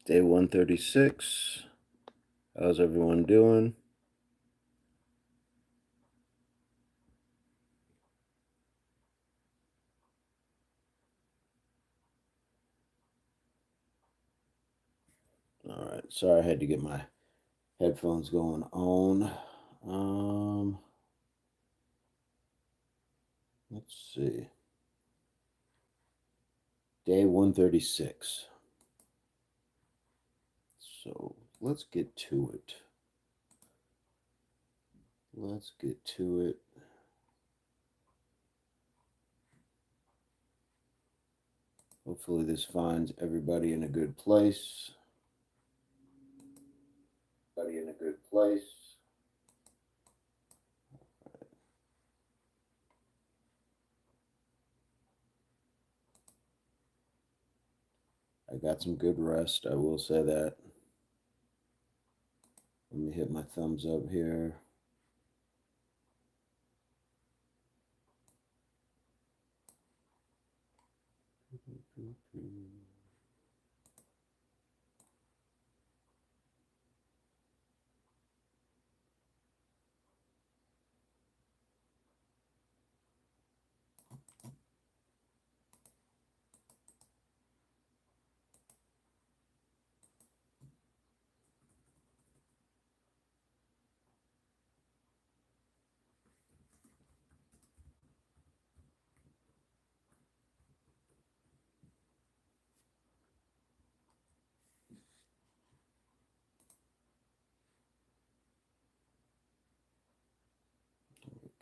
Day 136. How's everyone doing? All right. Sorry, I had to get my headphones going on. Let's see. Day 136. So let's get to it. Let's get to it. Hopefully, this finds everybody in a good place. Everybody in a good place. I got some good rest. I will say that. Let me hit my thumbs up here.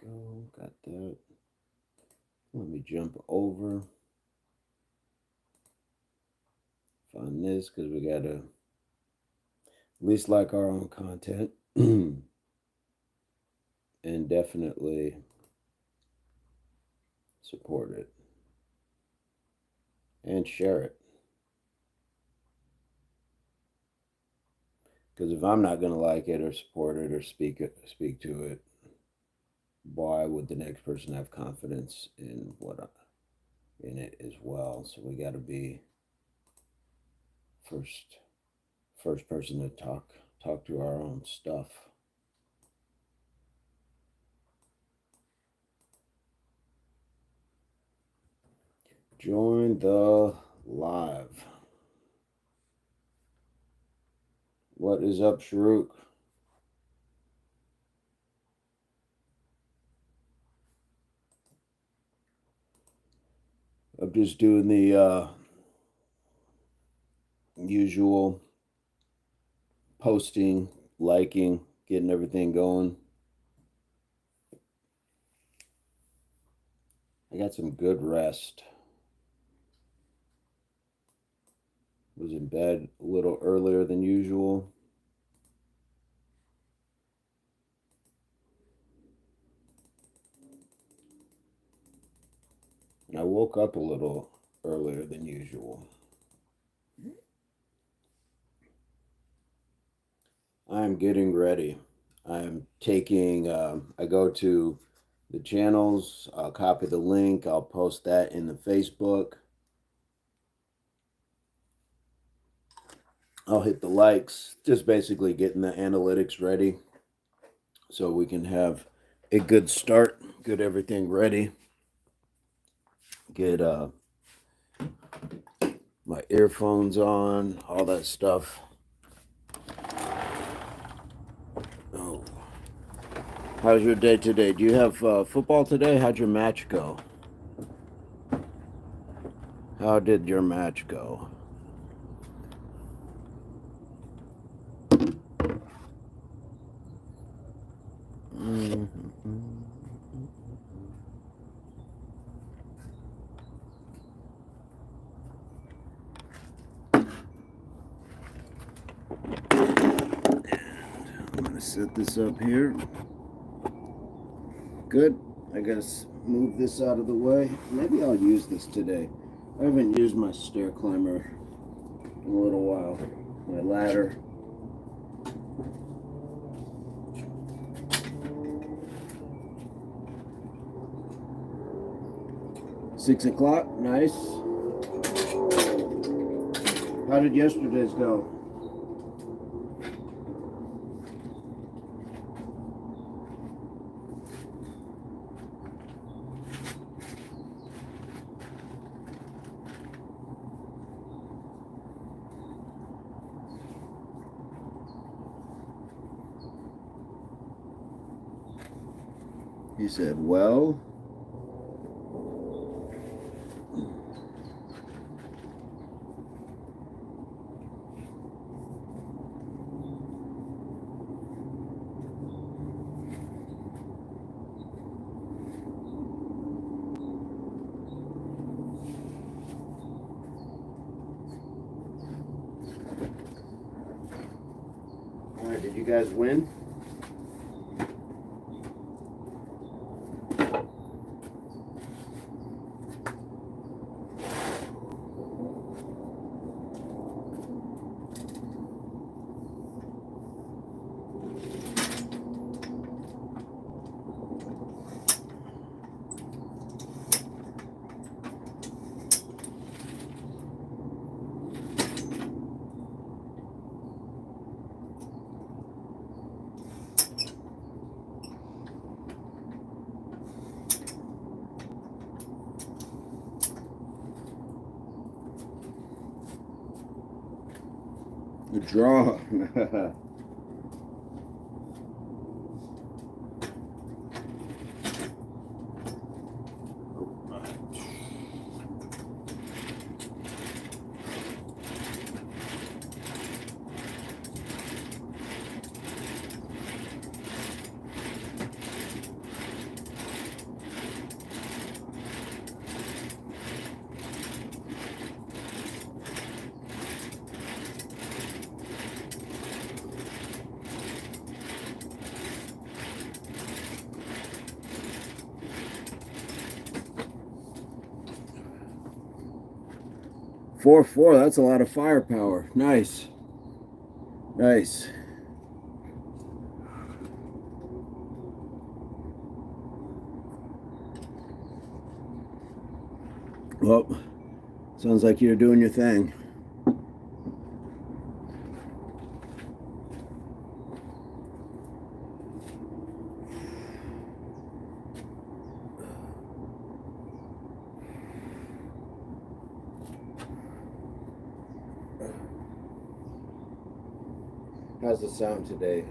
Go, got that. Let me jump over. Find this because we gotta at least like our own content and definitely support it and share it. Because if I'm not gonna like it or support it or speak to it, why would the next person have confidence in in it as well? So we got to be first person to talk to our own stuff. Join the live. What is up, Sharuk? I'm just doing the usual posting, liking, getting everything going. I got some good rest. Was in bed a little earlier than usual. And I woke up a little earlier than usual. I'm getting ready. I'm taking, I go to the channels, I'll copy the link, I'll post that in the Facebook. I'll hit the likes, just basically getting the analytics ready so we can have a good start, get everything ready, get my earphones on, all that stuff. Oh. How's your day today? Do you have football today? How'd your match go? How did your match go? I'm gonna set this up here. Good. I gotta move this out of the way. Maybe I'll use this today. I haven't used my stair climber in a little while. My ladder. $6 o'clock. Nice. How did yesterday's go? He said, well, all right, did you guys win? The draw. Four, that's a lot of firepower. Nice. Nice. Well, sounds like you're doing your thing. How's the sound today,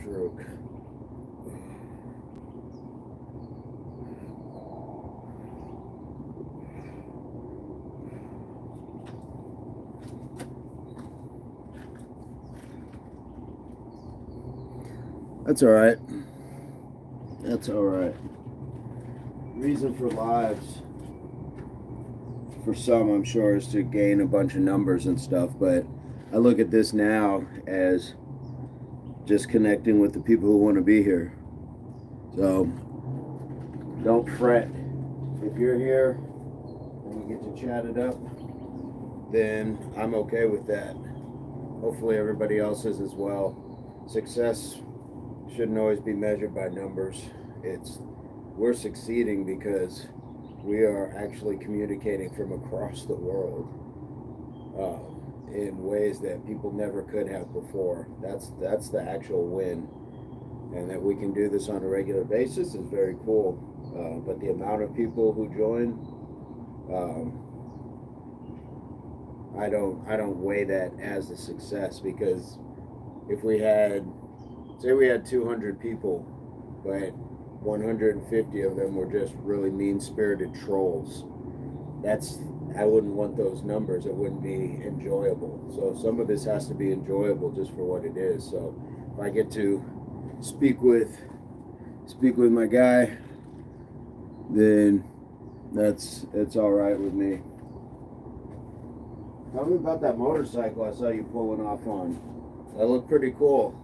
Shrook? That's all right. That's all right. Reason for lives, for some, I'm sure, is to gain a bunch of numbers and stuff, but I look at this now as just connecting with the people who want to be here. So don't fret. If you're here and we get to chat it up, then I'm okay with that. Hopefully everybody else is as well. Success shouldn't always be measured by numbers. We're succeeding because we are actually communicating from across the world. In ways that people never could have before. That's the actual win, and that we can do this on a regular basis is very cool. But the amount of people who join, I don't weigh that as a success, because if we had, say we had 200 people, but 150 of them were just really mean-spirited trolls, I wouldn't want those numbers. It wouldn't be enjoyable. So some of this has to be enjoyable just for what it is. So if I get to speak with my guy, then it's all right with me. Tell me about that motorcycle I saw you pulling off on. That looked pretty cool.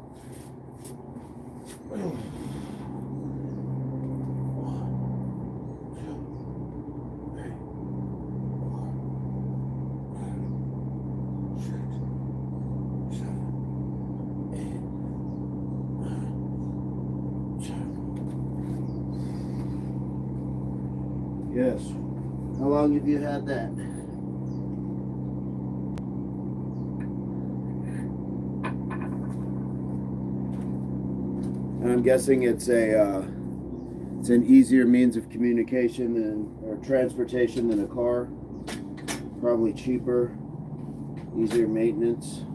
Yes. How long have you had that? And I'm guessing it's an easier means of communication or transportation than a car. Probably cheaper, easier maintenance.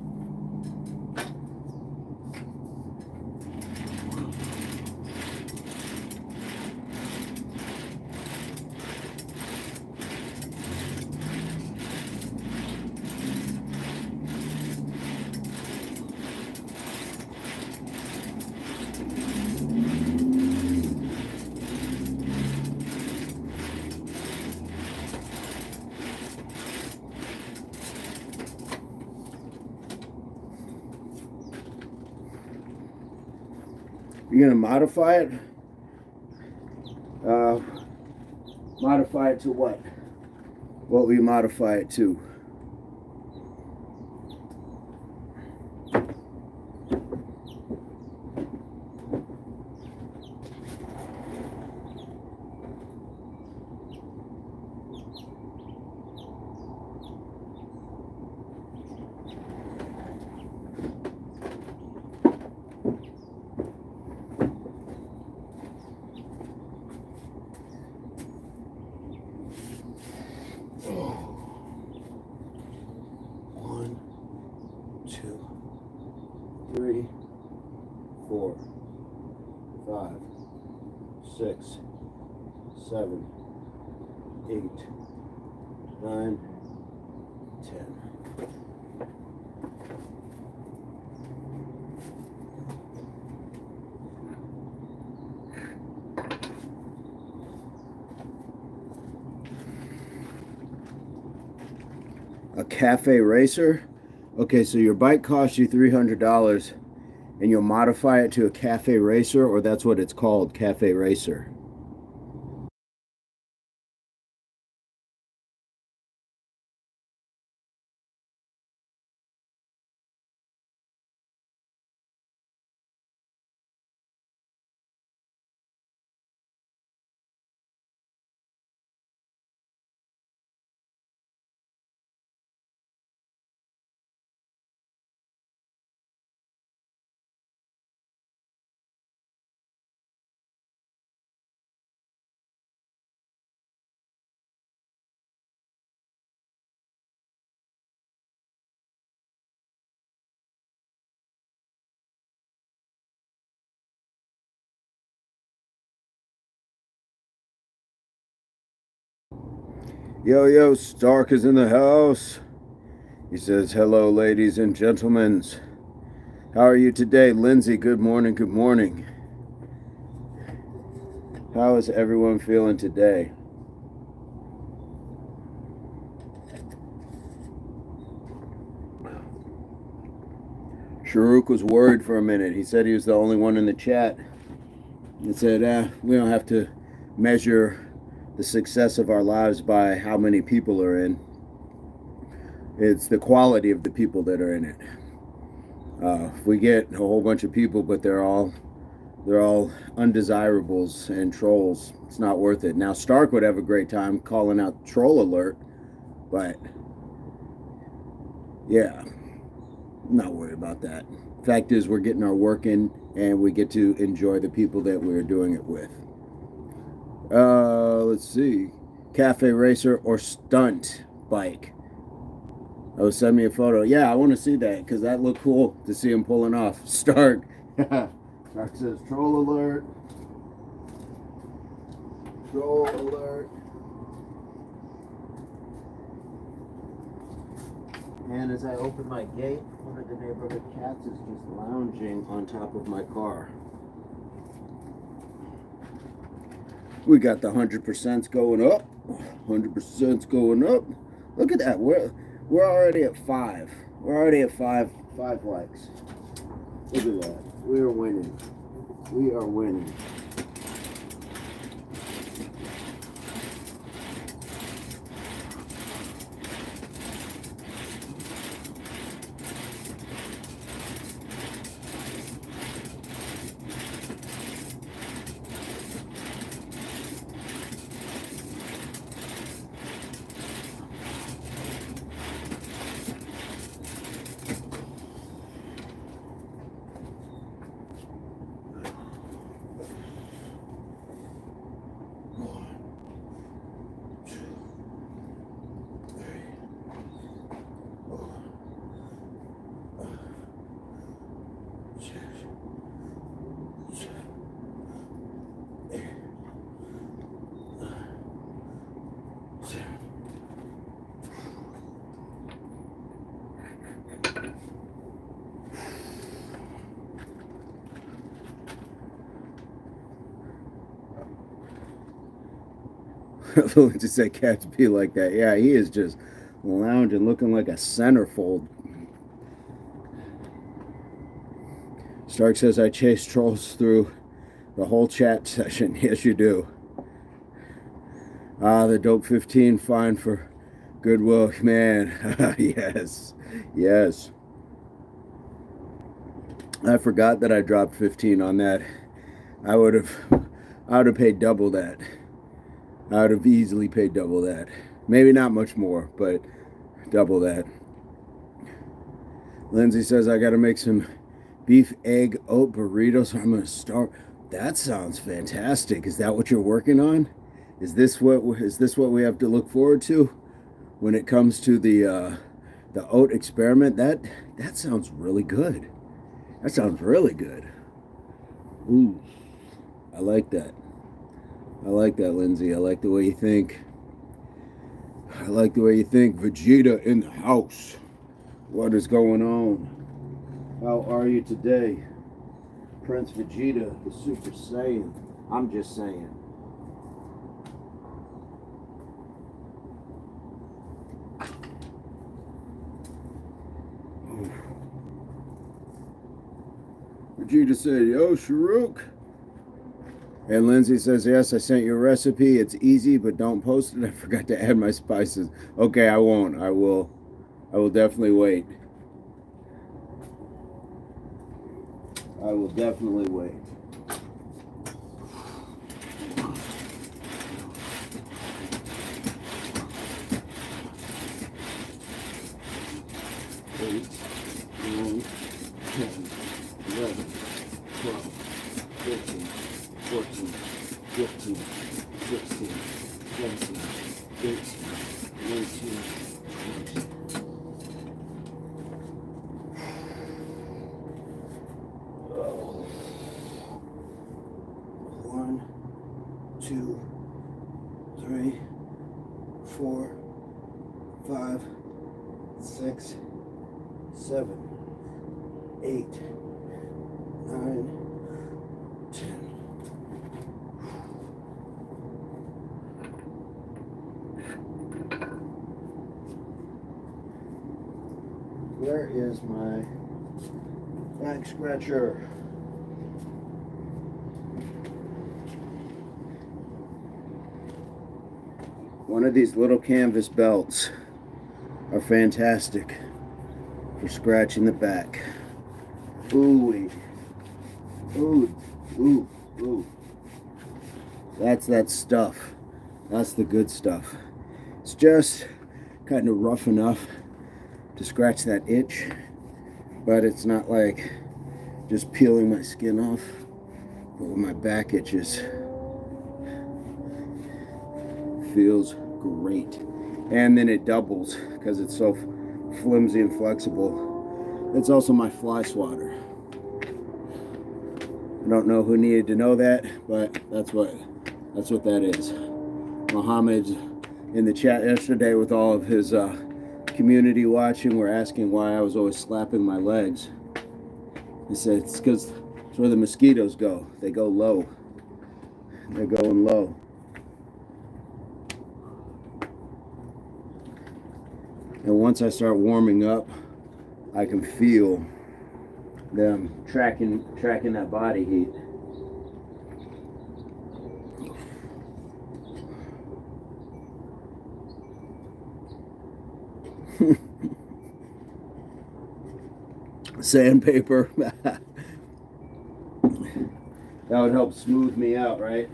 You're gonna modify it? Modify it to what? What will you modify it to? One, two, three, 4, 5, 6, 7, 8, 9, 10. A cafe racer? Okay, so your bike costs you $300 and you'll modify it to a cafe racer, or that's what it's called, cafe racer. Yo, Stark is in the house. He says, hello, ladies and gentlemen. How are you today? Lindsay, good morning, good morning. How is everyone feeling today? Sharuk was worried for a minute. He said he was the only one in the chat. He said, we don't have to measure the success of our lives by how many people are in. It's the quality of the people that are in it. If we get a whole bunch of people, but they're all undesirables and trolls, it's not worth it. Now Stark would have a great time calling out troll alert, but yeah, I'm not worried about that. Fact is, we're getting our work in and we get to enjoy the people that we're doing it with. Let's see, cafe racer or stunt bike. Oh, send me a photo. Yeah, I want to see that because that looked cool to see him pulling off. Stark. Stark says troll alert. Troll alert. And as I open my gate, one of the neighborhood cats is just lounging on top of my car. We got the 100% going up. 100% going up. Look at that. We're already at 5. We're already at 5 likes. Look at that. We are winning. We are winning. Lindsay said cats be like that. Yeah, he is just lounging, looking like a centerfold. Stark says, I chase trolls through the whole chat session. Yes, you do. The Dope 15 fine for Goodwill. Man, yes. Yes. I forgot that I dropped 15 on that. I would have paid double that. I would have easily paid double that. Maybe not much more, but double that. Lindsay says, I got to make some beef, egg, oat burritos. I'm going to start. That sounds fantastic. Is that what you're working on? Is this what we have to look forward to when it comes to the oat experiment? That sounds really good. That sounds really good. Ooh, I like that. I like that, Lindsay. I like the way you think. I like the way you think. Vegeta in the house. What is going on? How are you today? Prince Vegeta, the Super Saiyan. I'm just saying. Vegeta said, yo, Sharuk. And Lindsay says, yes, I sent you a recipe. It's easy, but don't post it. I forgot to add my spices. Okay, I won't. I will definitely wait. I will definitely wait. Eight, 9, 10, 11, 12, 13, 14, 15, 16, 17, 18, 19, 20. One, two, three, 4, 5, 6, 7, 8, 9, 10. Where is my back scratcher? One of these little canvas belts are fantastic for scratching the back. Ooh, ooh, ooh, ooh. That's that stuff. That's the good stuff. It's just kind of rough enough to scratch that itch, but it's not like just peeling my skin off. But when my back itches, feels great. And then it doubles because it's so flimsy and flexible. It's also my fly swatter. I don't know who needed to know that, but that's what that is. Muhammad's in the chat yesterday with all of his community watching were asking why I was always slapping my legs. He said it's because it's where the mosquitoes go. They go low. They're going low. And once I start warming up, I can feel them tracking that body heat. Sandpaper. That would help smooth me out, right?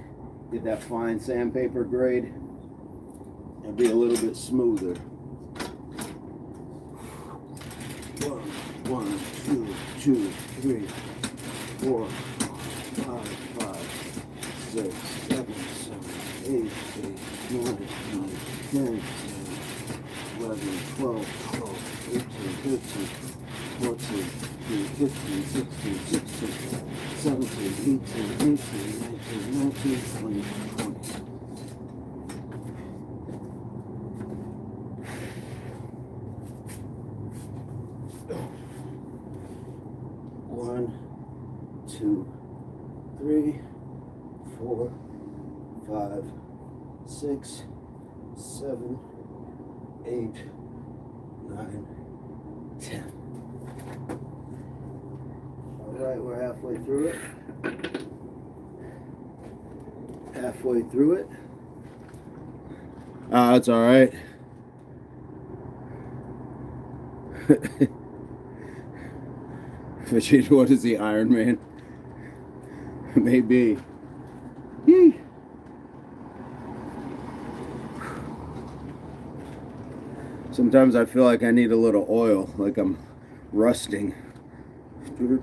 Get that fine sandpaper grade and be a little bit smoother. 1, 2, 3, 4, 5, 6, 7, 8, 9, 10, 11, 12, 13, 14, 15, 16, 17, 18, 19, 20. One, 2, 3, 4, 5, 6, 6, 7, 8, 9, 10. Alright, we're halfway through it. Halfway through it. That's alright. What is the Iron Man? Maybe. Yee. Sometimes I feel like I need a little oil, like I'm rusting. Feel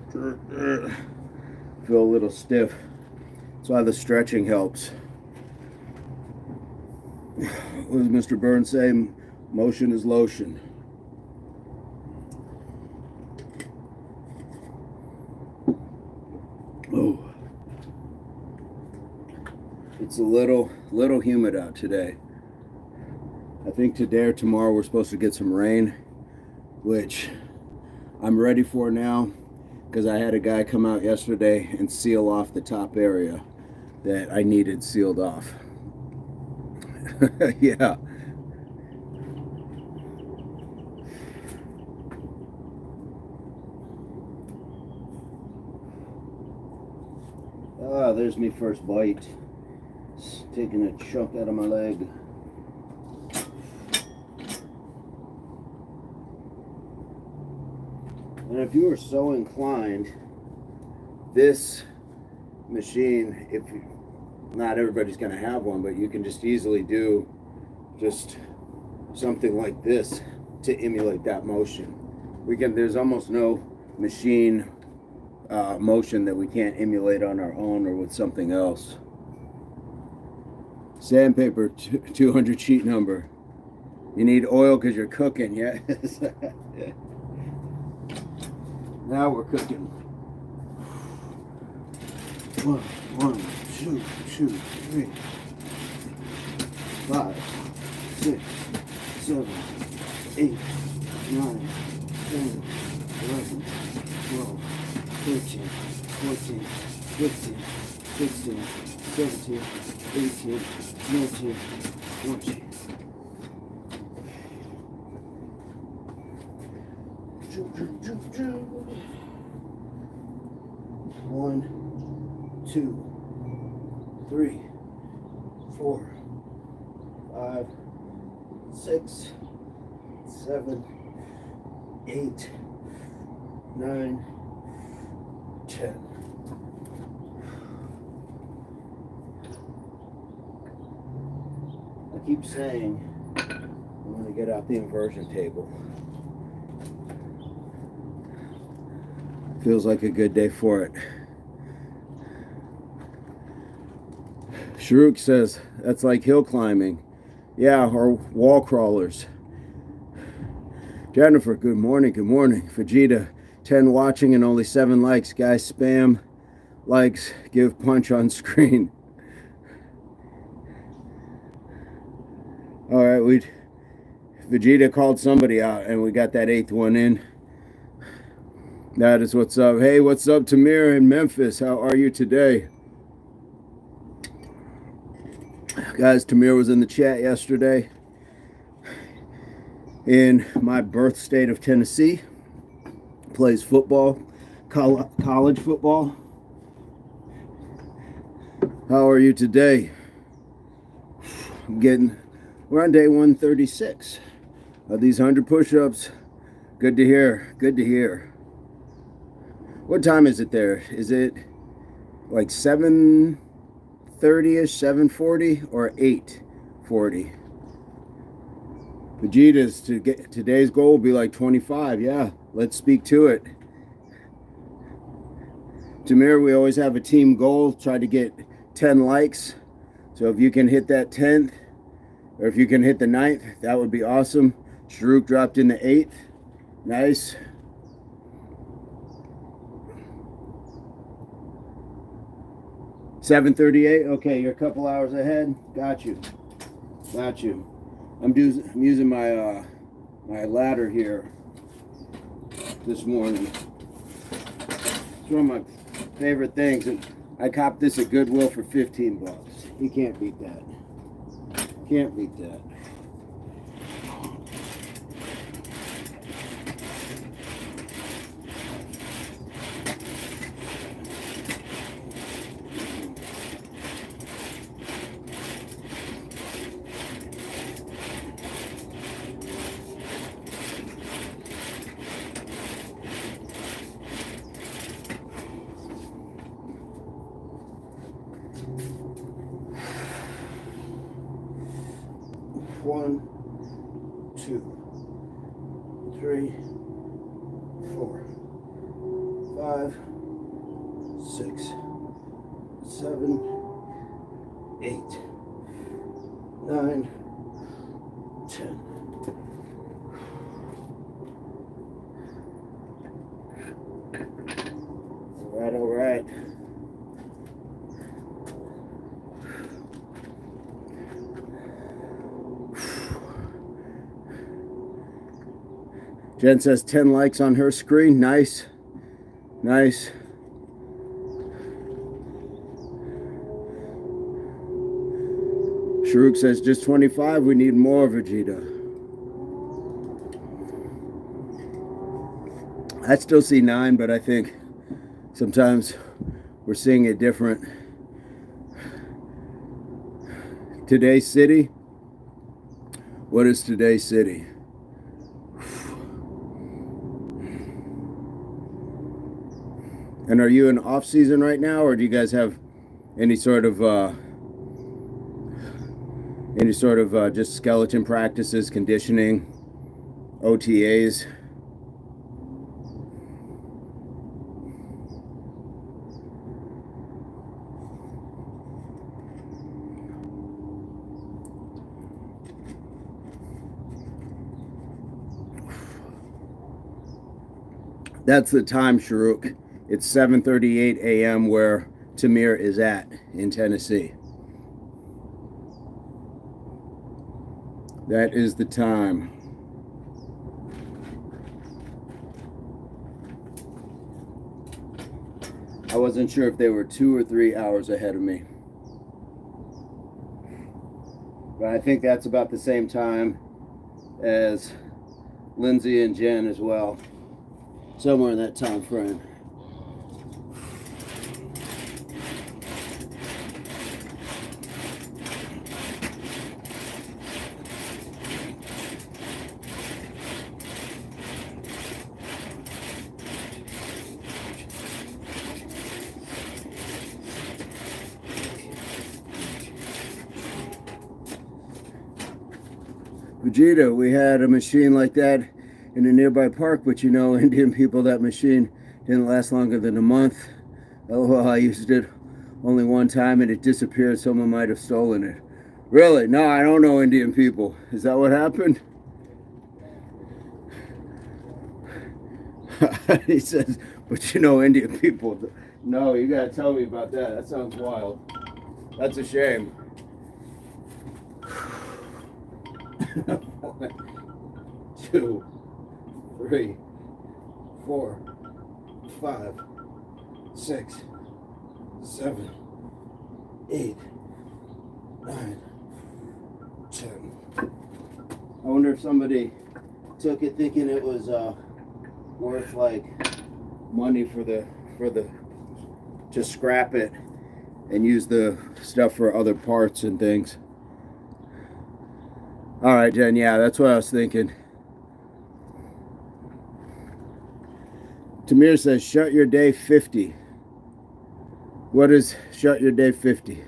a little stiff. That's why the stretching helps. What does Mr. Burns say? Motion is lotion. Oh. It's a little humid out today. I think today or tomorrow we're supposed to get some rain, which I'm ready for now because I had a guy come out yesterday and seal off the top area that I needed sealed off. Yeah. Ah, there's me first bite. It's taking a chunk out of my leg. And if you are so inclined, this machine, if you, not everybody's going to have one, but you can just easily do just something like this to emulate that motion. There's almost no machine motion that we can't emulate on our own or with something else. Sandpaper 200 sheet number. You need oil because you're cooking, yes. Now we're cooking. 1, 2, 3, 5, 6, 7, 8, 9, 10, 11, 12, 13, 14, 15, 16, 17, 18, 19, 20. One, 2, 3, 4, 5, 6, 7, 8, 9, 10. I keep saying I'm going to get out the inversion table. Feels like a good day for it. Sharuk says that's like hill climbing. Yeah, or wall crawlers. Jennifer, good morning, good morning. Vegeta, 10 watching and only 7 likes. Guys, spam likes, give punch on screen. All right, Vegeta called somebody out and we got that 8th one in. That is what's up. Hey, what's up, Tamir in Memphis? How are you today? Guys, Tamir was in the chat yesterday in my birth state of Tennessee. Plays football, college football. How are you today? We're on day 136 of these 100 push-ups. Good to hear. Good to hear. What time is it there? Is it like 7:30ish, 7:40, or 8:40? Vegeta's to get today's goal will be like 25. Yeah, let's speak to it. Tamir, we always have a team goal. Try to get 10 likes. So if you can hit that 10th, or if you can hit the 9th, that would be awesome. Sharuk dropped in the 8th. Nice. $7:38. Okay, you're a couple hours ahead. Got you. Got you. I'm using my my ladder here this morning. It's one of my favorite things, and I copped this at Goodwill for $15. You can't beat that. Can't beat that. One, two, three, 4, 5, 6, 7, 8, 9, 10. All right. Jen says 10 likes on her screen. Nice. Nice. Sharuk says just 25. We need more, Vegeta. I still see 9, but I think sometimes we're seeing it different. Today's city? What is today's city? And are you in off season right now, or do you guys have any sort of just skeleton practices, conditioning, OTAs? That's the time, Sharuk. It's 7:38 a.m. where Tamir is at in Tennessee. That is the time. I wasn't sure if they were 2 or 3 hours ahead of me. But I think that's about the same time as Lindsay and Jen as well. Somewhere in that time frame. Vegeta, we had a machine like that in a nearby park, but you know, Indian people, that machine didn't last longer than a month. Oh, I used it only one time and it disappeared. Someone might have stolen it. Really? No, I don't know Indian people. Is that what happened? He says, but you know Indian people. No, you gotta tell me about that. That sounds wild. That's a shame. 1, 2, 3, 4, 5, 6, 7, 8, 9, 10. I wonder if somebody took it thinking it was worth like money for the to scrap it and use the stuff for other parts and things. All right, Jen, yeah, that's what I was thinking. Tamir says, shut your day 50. What is shut your day 50?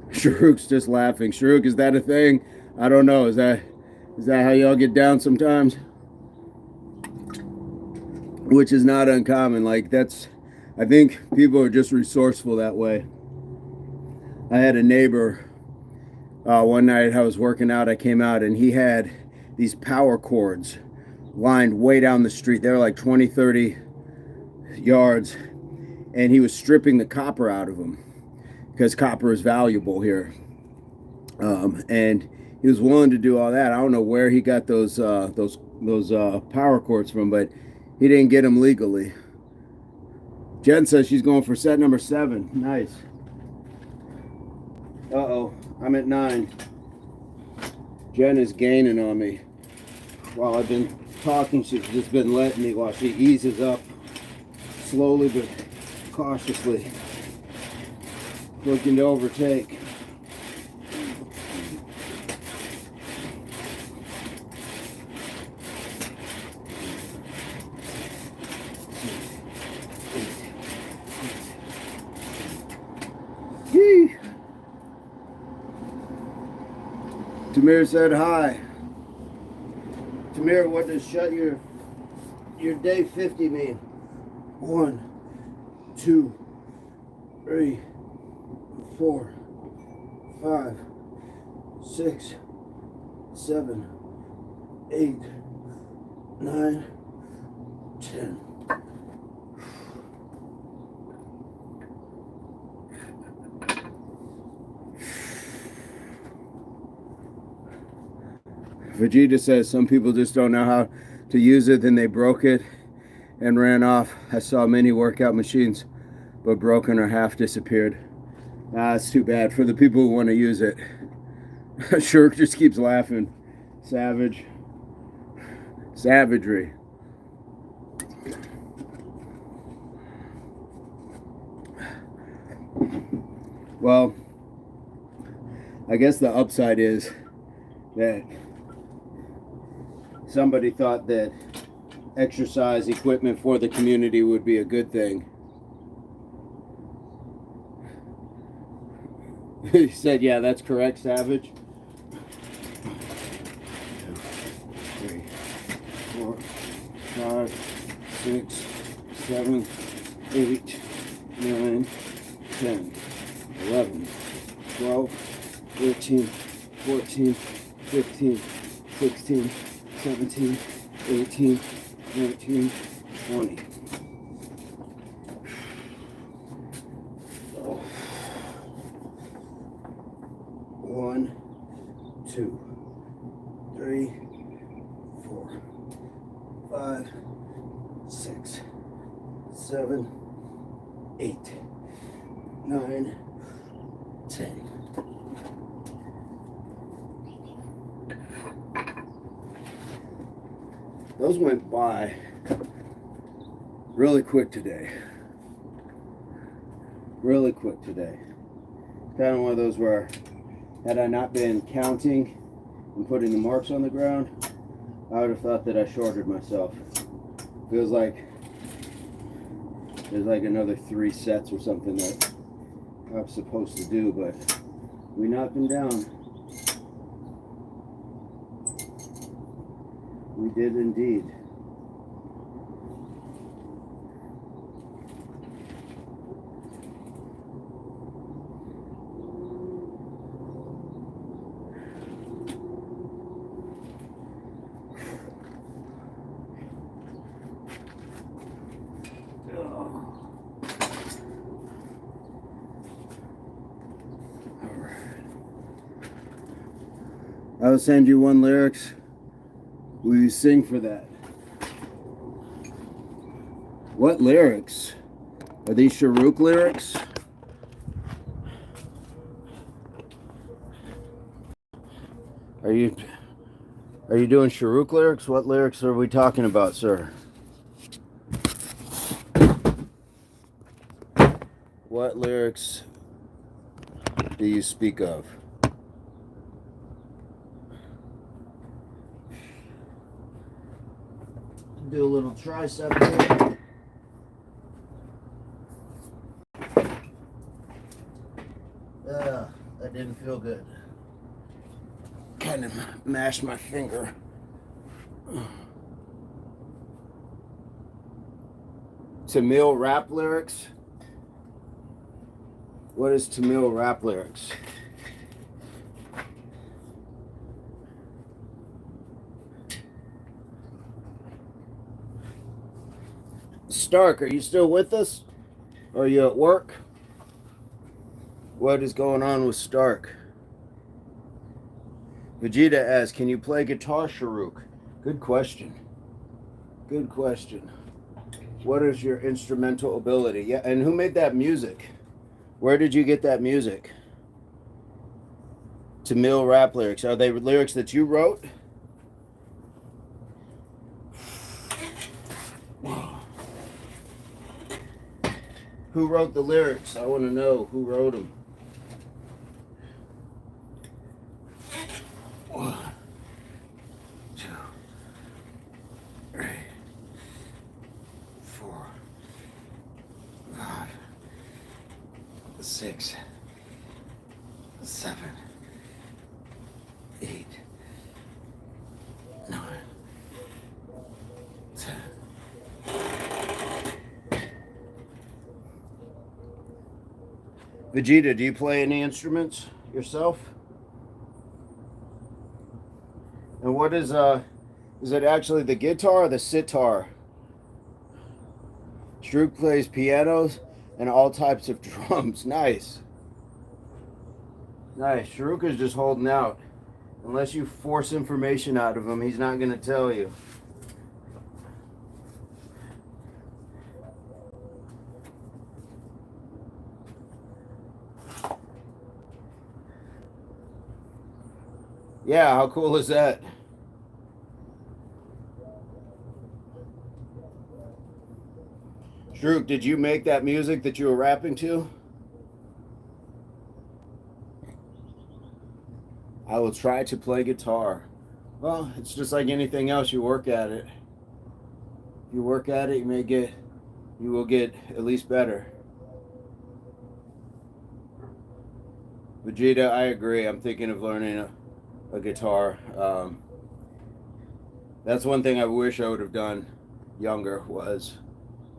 Sharuk's just laughing. Sharuk, is that a thing? I don't know. Is that how y'all get down sometimes? Which is not uncommon. Like, I think people are just resourceful that way. I had a neighbor, one night I was working out, I came out and he had these power cords lined way down the street. They were like 20, 30 yards, and he was stripping the copper out of them because copper is valuable here. And he was willing to do all that. I don't know where he got those power cords from, but he didn't get them legally. Jen says she's going for set number 7. Nice. Uh-oh, I'm at 9. Jen is gaining on me. While I've been talking, she's just been letting me while she eases up slowly but cautiously, looking to overtake. Yee. Tamir said hi. Tamir, what does shut your day 50 mean? 1, 2, 3, 4, 5, 6, 7, 8, 9, 10. Vegeta says some people just don't know how to use it, then they broke it and ran off. I saw many workout machines, but broken or half disappeared. It's too bad for the people who want to use it. Shirk just keeps laughing. Savage. Savagery. Well, I guess the upside is that somebody thought that exercise equipment for the community would be a good thing. He said, yeah, that's correct, Savage. 2, 3, 4, 5, 6, 7, 8, 9, 10, 11, 12, 13, 14, 15, 16, 17, 18, 19, 20. Oh. 1, 2, 3, 4, 5, 6, 7, 8, 9, 10. Those went by really quick today. Really quick today. Kind of one of those where, had I not been counting and putting the marks on the ground, I would have thought that I shorted myself. Feels like there's like another 3 sets or something that I'm supposed to do, but we knocked them down. We did indeed. I will send you 1 lyrics. Will you sing for that? What lyrics? Are these Sharuk lyrics? Are you doing Sharuk lyrics? What lyrics are we talking about, sir? What lyrics do you speak of? Do a little tricep here. That didn't feel good. Kind of mashed my finger. Tamil rap lyrics? What is Tamil rap lyrics? Stark, are you still with us? Or are you at work? What is going on with Stark? Vegeta asks, can you play guitar, Sharuk? Good question. Good question. What is your instrumental ability? Yeah, and who made that music? Where did you get that music? Tamil rap lyrics. Are they lyrics that you wrote? Who wrote the lyrics? I want to know who wrote them. 1, 2, 3, 4, 5, 6, 7, 8, 9, 10. Vegeta, do you play any instruments yourself? And what is it actually the guitar or the sitar? Strook plays pianos and all types of drums. Nice. Nice. Strook is just holding out. Unless you force information out of him, he's not going to tell you. Yeah, how cool is that? Strook, did you make that music that you were rapping to? I will try to play guitar. Well, it's just like anything else, you work at it. If you work at it, you will get at least better. Vegeta, I agree. I'm thinking of learning a guitar. That's one thing I wish I would have done younger, was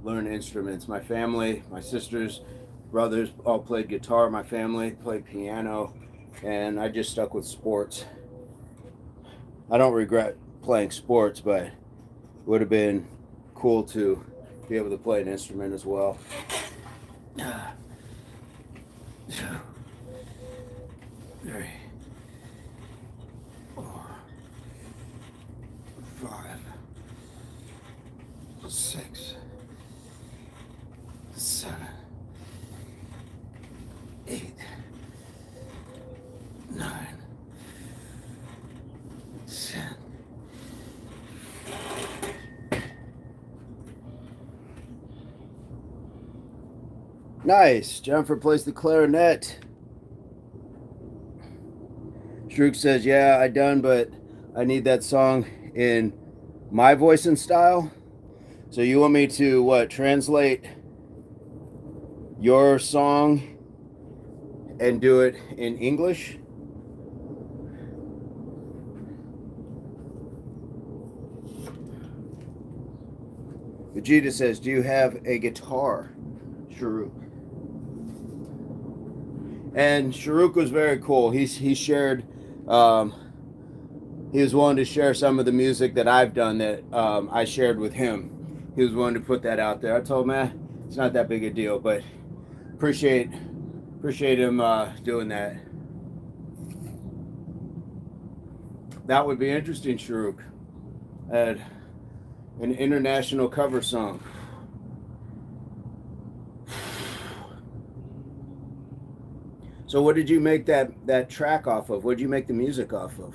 learn instruments. My family, my sisters, brothers all played guitar. My family played piano, and I just stuck with sports. I don't regret playing sports, but it would have been cool to be able to play an instrument as well. 2, 3, 4, 5, 6, 7, 8, 9, 10. Nice. Jennifer plays the clarinet. Strook says, yeah, I done, but I need that song in my voice and style. So you want me to, what, translate your song and do it in English? Vegeta says, do you have a guitar, Sharuk? And Sharuk was very cool. He shared, he was willing to share some of the music that I've done that I shared with him. He was willing to put that out there. I told him, it's not that big a deal, but appreciate him doing that. That would be interesting, Sharuk. An international cover song. So what did you make that track off of? What did you make the music off of?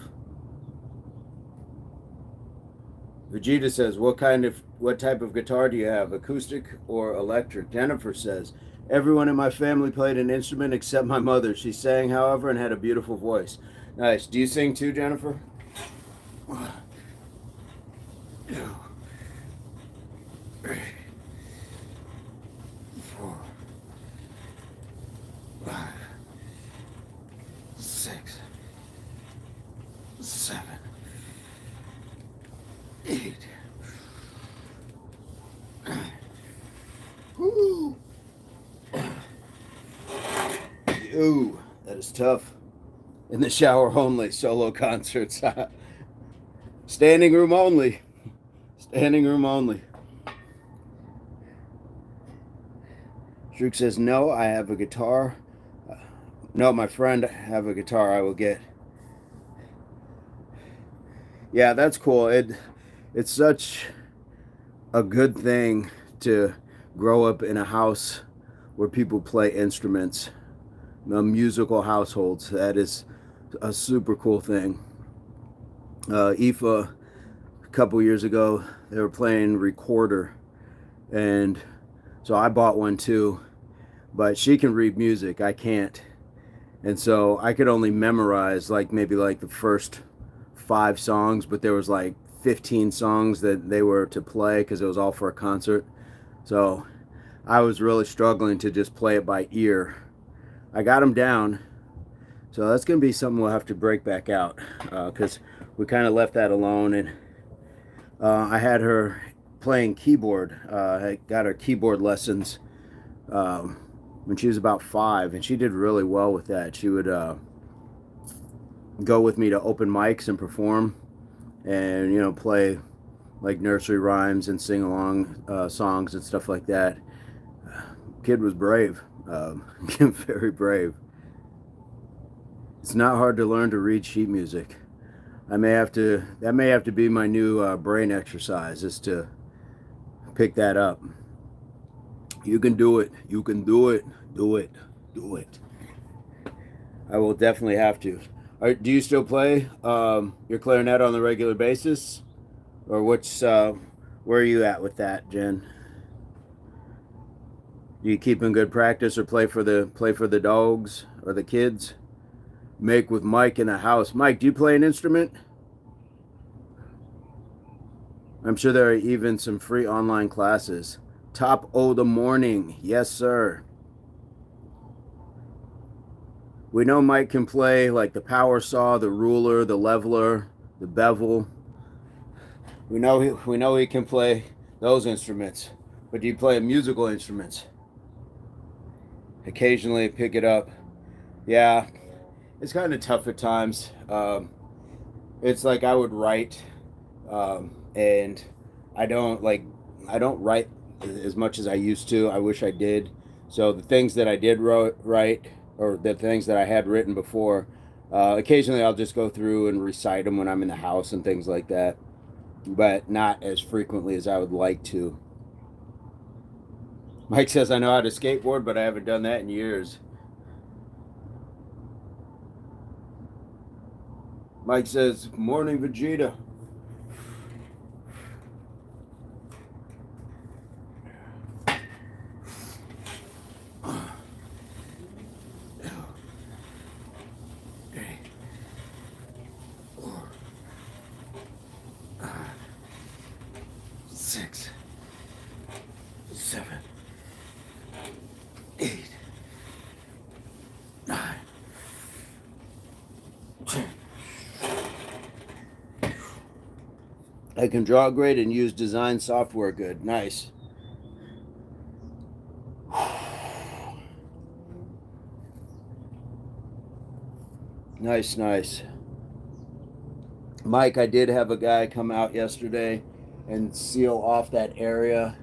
Vegeta says, what type of guitar do you have? Acoustic or electric? Jennifer says, everyone in my family played an instrument except my mother. She sang, however, and had a beautiful voice. Nice. Do you sing too, Jennifer? 1, 2, 3, 4, 5, 6, 7, 8. Woo. Ooh, that is tough. In the shower only, solo concerts. Standing room only. Standing room only. Strook says, no, I have a guitar. No, my friend, have a guitar I will get. Yeah, that's cool. It's such a good thing to grow up in a house where people play instruments, musical households. That is a super cool thing. IFA, a couple years ago, they were playing recorder, and so I bought one too. But she can read music, I can't, and so I could only memorize like maybe like the first 5 songs, but there was like 15 songs that they were to play because it was all for a concert. So I was really struggling to just play it by ear. I got them down, so that's going to be something we'll have to break back out because we kind of left that alone. And I had her playing keyboard. I got her keyboard lessons when she was about 5, and she did really well with that. She would go with me to open mics and perform, and play like nursery rhymes and sing along songs and stuff like that. Kid was brave, very brave. It's not hard to learn to read sheet music. That may have to be my new brain exercise, is to pick that up. You can do it. You can do it. Do it. Do it. I will definitely have to. Do you still play your clarinet on the regular basis, or where are you at with that, Jen? Do you keep in good practice, or play for the dogs or the kids? Make with Mike in the house. Mike, do you play an instrument? I'm sure there are even some free online classes. Top O the morning. Yes, sir. We know Mike can play like the power saw, the ruler, the leveler, the bevel. We know he can play those instruments. But do you play musical instruments? Occasionally pick it up. Yeah, it's kind of tough at times. It's like I would write, and I don't write as much as I used to. I wish I did. So the things that I did write, or the things that I had written before, occasionally I'll just go through and recite them when I'm in the house and things like that, but not as frequently as I would like to. Mike says I know how to skateboard, but I haven't done that in years. Mike says, morning, Vegeta. I can draw great and use design software good. Nice. Nice, nice. Mike, I did have a guy come out yesterday and seal off that area.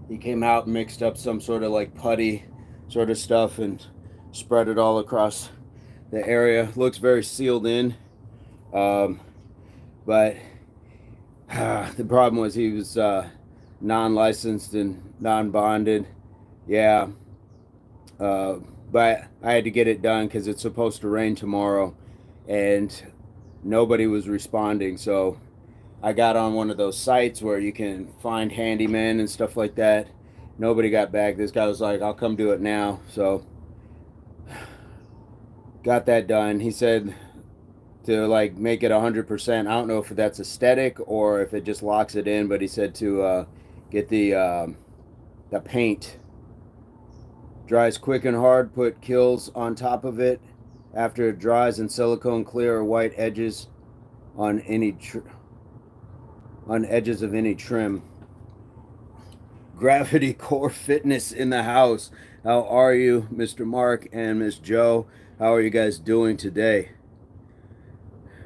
He came out and mixed up some sort of like putty sort of stuff and spread it all across the area. Looks very sealed in. But the problem was he was non-licensed and non-bonded. Yeah. But I had to get it done because it's supposed to rain tomorrow, and nobody was responding. So I got on one of those sites where you can find handymen and stuff like that. Nobody got back. This guy was like, I'll come do it now. So got that done. He said to like make it 100%. I don't know if that's aesthetic or if it just locks it in, but he said to get the paint. Dries quick and hard, put kills on top of it after it dries, and silicone clear or white edges on edges of any trim. Gravity Core Fitness in the house. How are you, Mr. Mark and Miss Joe? How are you guys doing today?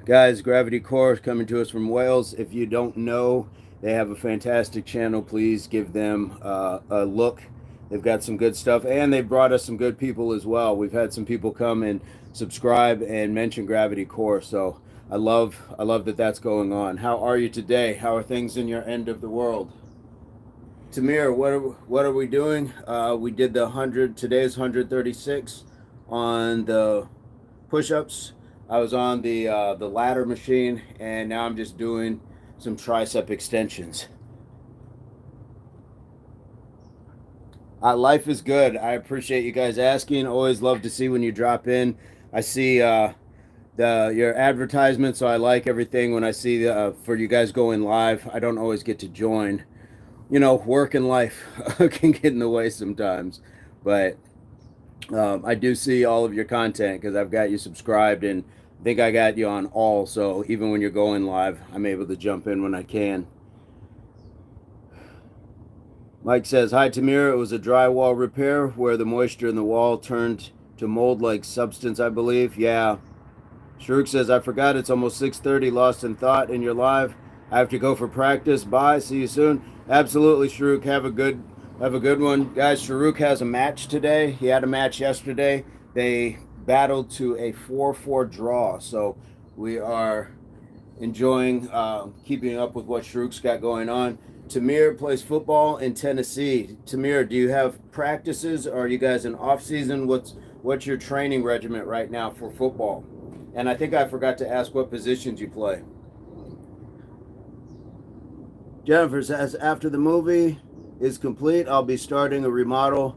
Guys, Gravity Core is coming to us from Wales. If you don't know, they have a fantastic channel. Please give them a look. They've got some good stuff, and they've brought us some good people as well. We've had some people come and subscribe and mention Gravity Core, so I love that that's going on. How are you today? How are things in your end of the world? Tamir, what are we doing? We did the 100. Today's 136 on the push-ups. I was on the ladder machine, and now I'm just doing some tricep extensions. Life is good. I appreciate you guys asking. Always love to see when you drop in. I see your advertisement, so I like everything when I see for you guys going live. I don't always get to join. You know, work and life can get in the way sometimes, but I do see all of your content because I've got you subscribed, and I think I got you on all. So even when you're going live, I'm able to jump in when I can. Mike says, "Hi Tamir, it was a drywall repair where the moisture in the wall turned to mold-like substance, I believe." Yeah. Sharuk says, "I forgot it's almost 6:30, lost in thought in your live. I have to go for practice. Bye, see you soon." Absolutely, Sharuk. Have a good one. Guys, Sharuk has a match today. He had a match yesterday. They battled to a 4-4 draw. So we are enjoying keeping up with what Sharuk's got going on. Tamir plays football in Tennessee. Tamir, do you have practices? Or are you guys in off season? What's your training regimen right now for football? And I think I forgot to ask what positions you play. Jennifer says, after the movie is complete, I'll be starting a remodel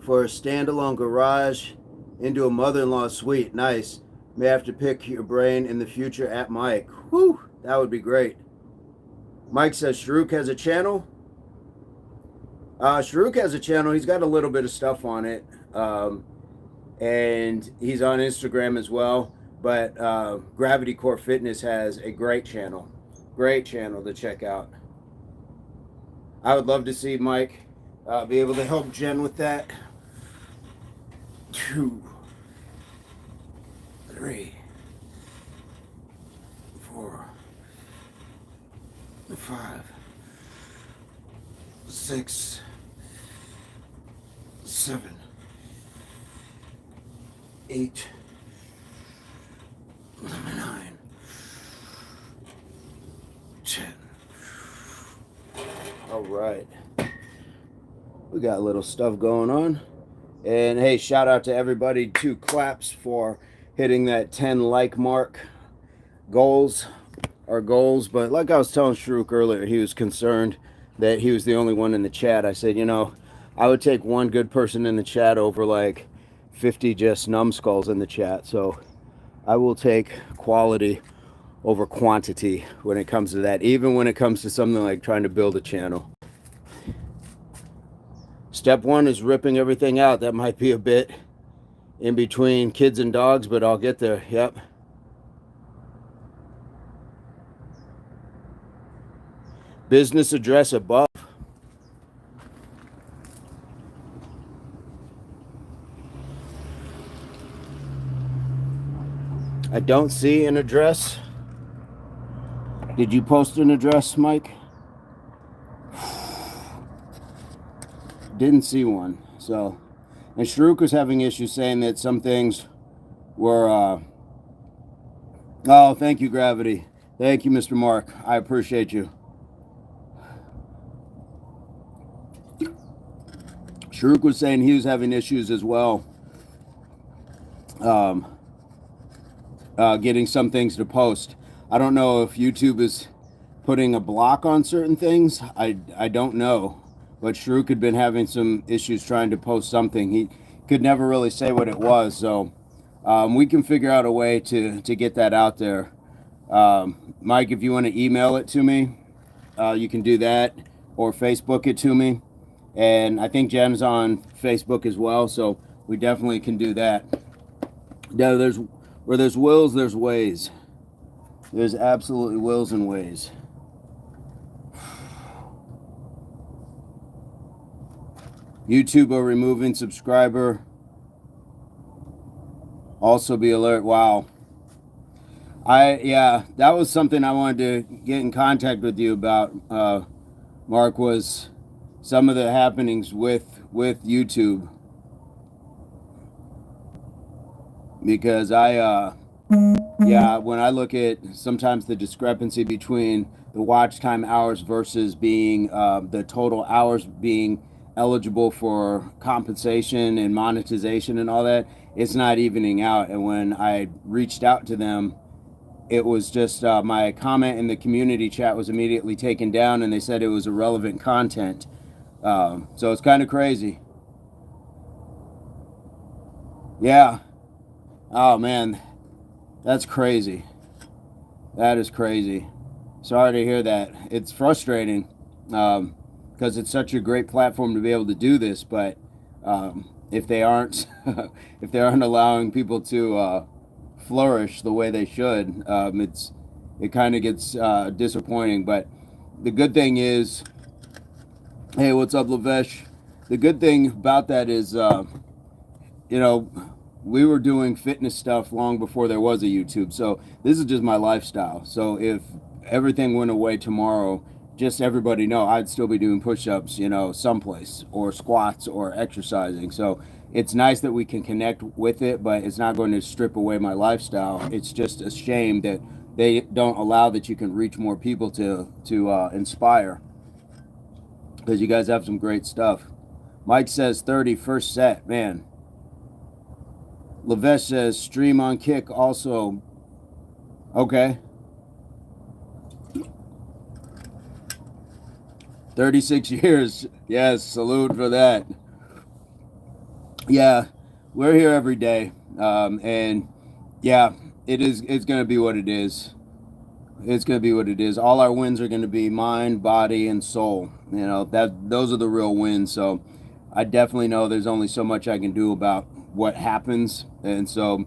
for a standalone garage into a mother-in-law suite. Nice. May have to pick your brain in the future at Mike. Whew, that would be great. Mike says, Sharuk has a channel. Sharuk has a channel. He's got a little bit of stuff on it. And he's on Instagram as well. But Gravity Core Fitness has a great channel to check out. I would love to see Mike be able to help Jen with that. 2, 3, 4, 5, 6, 7, 8, 9, 10. All right. We got a little stuff going on. And hey, shout out to everybody. 2 claps for hitting that 10 like mark. Goals are goals. But like I was telling Sharuk earlier, he was concerned that he was the only one in the chat. I said, you know, I would take one good person in the chat over like 50 just numbskulls in the chat. So I will take quality over quantity when it comes to that, even when it comes to something like trying to build a channel. Step 1 is ripping everything out. That might be a bit in between kids and dogs, but I'll get there. Yep. Business address above. I don't see an address. Did you post an address, Mike? Didn't see one. So, and Sharuk was having issues saying that some things were, oh, thank you, Gravity. Thank you, Mr. Mark. I appreciate you. Sharuk was saying he was having issues as well. Getting some things to post. I don't know if YouTube is putting a block on certain things. I don't know. But Sharuk had been having some issues trying to post something. He could never really say what it was. So we can figure out a way to get that out there. Mike, if you want to email it to me, you can do that. Or Facebook it to me. And I think Jen's on Facebook as well. So we definitely can do that. Yeah, where there's wills, there's ways. There's absolutely wills and ways. YouTube are removing subscriber. Also be alert. Wow. Yeah, that was something I wanted to get in contact with you about, Mark, was some of the happenings with YouTube. Because yeah, when I look at sometimes the discrepancy between the watch time hours versus being the total hours being eligible for compensation and monetization and all that, it's not evening out. And when I reached out to them, it was just my comment in the community chat was immediately taken down, and they said it was irrelevant content. So it's kind of crazy. Yeah. Oh man, that's crazy. That is crazy. Sorry to hear that. It's frustrating because it's such a great platform to be able to do this, but if they aren't if they aren't allowing people to flourish the way they should, it kind of gets disappointing. But the good thing is, hey, what's up, Lavesh? The good thing about that is, you know, we were doing fitness stuff long before there was a YouTube. So this is just my lifestyle. So if everything went away tomorrow, just everybody know I'd still be doing push-ups, you know, someplace, or squats, or exercising. So it's nice that we can connect with it, but it's not going to strip away my lifestyle. It's just a shame that they don't allow that you can reach more people to inspire, because you guys have some great stuff. Mike says 30 first set, man. Lavesh says stream on Kick also. Okay. 36 years. Yes, salute for that. Yeah, we're here every day. And yeah, it's going to be what it is. It's going to be what it is. All our wins are going to be mind, body, and soul. You know, those are the real wins. So I definitely know there's only so much I can do about what happens. And so,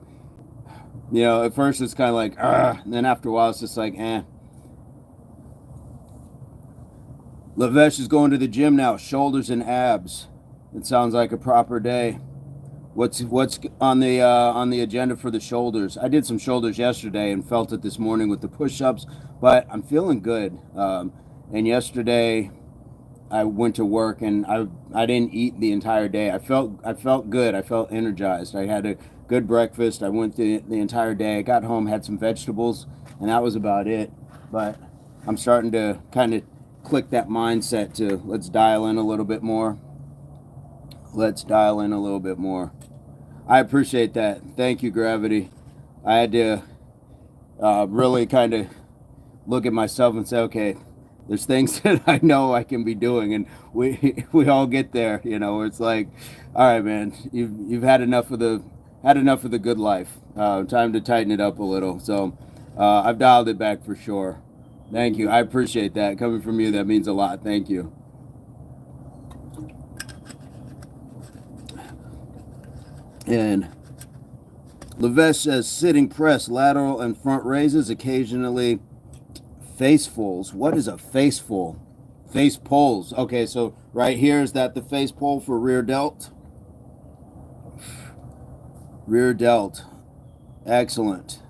you know, at first it's kind of like, and then after a while it's just like, Lavesh is going to the gym now, shoulders and abs. It sounds like a proper day. What's on the agenda for the shoulders? I did some shoulders yesterday and felt it this morning with the push-ups, but I'm feeling good. And yesterday I went to work and I didn't eat the entire day. I felt good. I felt energized. I had a good breakfast. I went the entire day. I got home, had some vegetables, and that was about it. But I'm starting to kind of click that mindset to let's dial in a little bit more. Let's dial in a little bit more. I appreciate that. Thank you, Gravity. I had to really kind of look at myself and say, okay, there's things that I know I can be doing, and we all get there, you know, where it's like, all right, man, you've had enough of the good life. Time to tighten it up a little. So I've dialed it back for sure. Thank you. I appreciate that. Coming from you, that means a lot. Thank you. And Lavesh says sitting press, lateral and front raises, occasionally face pulls. What is a face pull? Face pulls. Okay, so right here, is that the face pull for rear delt? Rear delt. Excellent.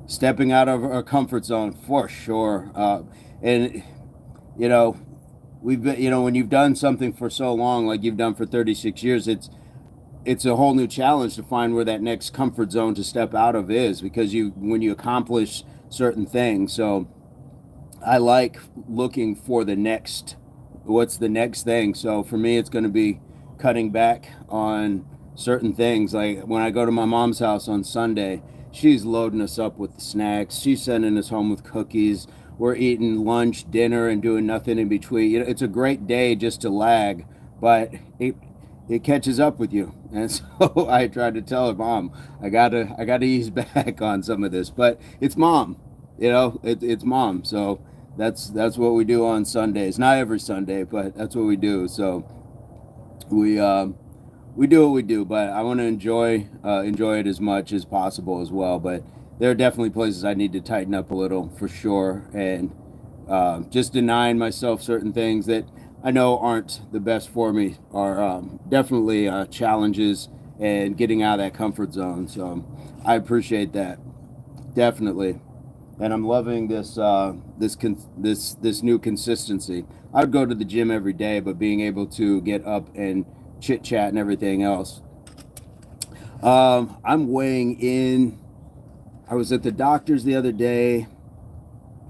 Stepping out of our comfort zone for sure. And you know, we've been, you know, when you've done something for so long, like you've done for 36 years, it's a whole new challenge to find where that next comfort zone to step out of is, because when you accomplish certain things. So I like looking for what's the next thing. So for me, it's going to be cutting back on certain things. Like when I go to my mom's house on Sunday, she's loading us up with the snacks. She's sending us home with cookies. We're eating lunch, dinner, and doing nothing in between. You know, it's a great day just to lag, but it catches up with you. And so I tried to tell her, Mom, I gotta ease back on some of this. But it's Mom, you know, it's Mom. So that's what we do on Sundays. Not every Sunday, but that's what we do. So we do what we do, but I want to enjoy it as much as possible as well. But there are definitely places I need to tighten up a little for sure, and just denying myself certain things that I know aren't the best for me are definitely challenges, and getting out of that comfort zone. So I appreciate that, definitely, and I'm loving this this new consistency. I would go to the gym every day, but being able to get up and chit chat and everything else. I'm weighing in. I was at the doctor's the other day,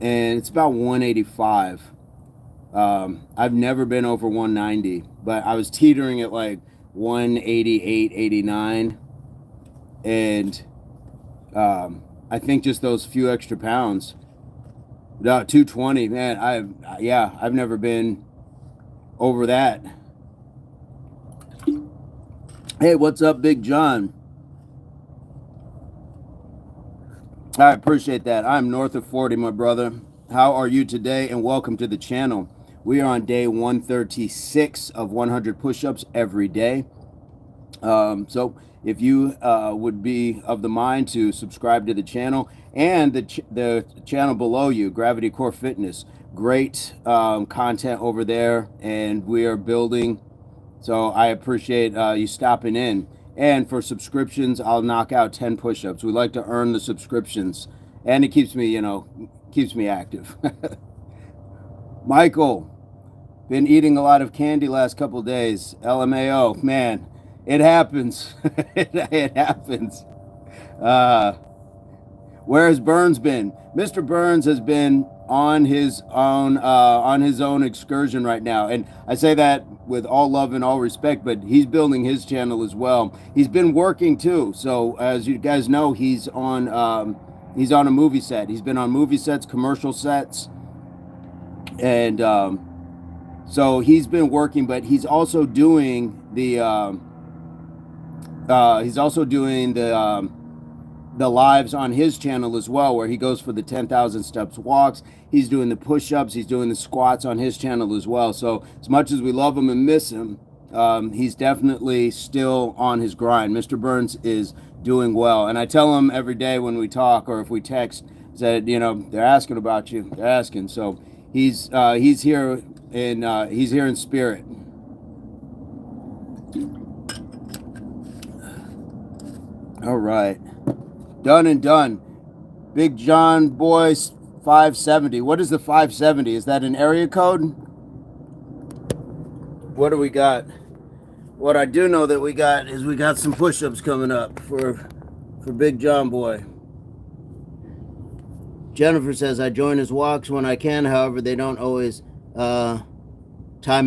and it's about 185. I've never been over 190, but I was teetering at like 188, 89. And I think just those few extra pounds. No, 220, man. I've never been over that. Hey, what's up, Big John? I appreciate that. I'm north of 40, my brother. How are you today? And welcome to the channel. We are on day 136 of 100 push-ups every day. So if you would be of the mind to subscribe to the channel and the channel below you, Gravity Core Fitness, great content over there, and we are building. So I appreciate you stopping in. And for subscriptions, I'll knock out 10 push-ups. We like to earn the subscriptions, and it keeps me, keeps me active. Michael, been eating a lot of candy last couple of days. LMAO, man, it happens. It happens. Where has Burns been? Mr. Burns has been on his own excursion right now, and I say that with all love and all respect, but he's building his channel as well. He's been working too, so as you guys know, he's on a movie set. He's been on movie sets, commercial sets, and so he's been working, but he's also doing the lives on his channel as well, where he goes for the 10,000 steps walks. He's doing the push-ups. He's doing the squats on his channel as well. So as much as we love him and miss him, he's definitely still on his grind. Mr. Burns is doing well. And I tell him every day when we talk or if we text that, they're asking about you. They're asking. So he's here in spirit. All right. Done and done. Big John Boy 570. What is the 570? Is that an area code? What do we got? What I do know that we got is we got some push-ups coming up for Big John Boy. Jennifer says, I join his walks when I can. However, they don't always time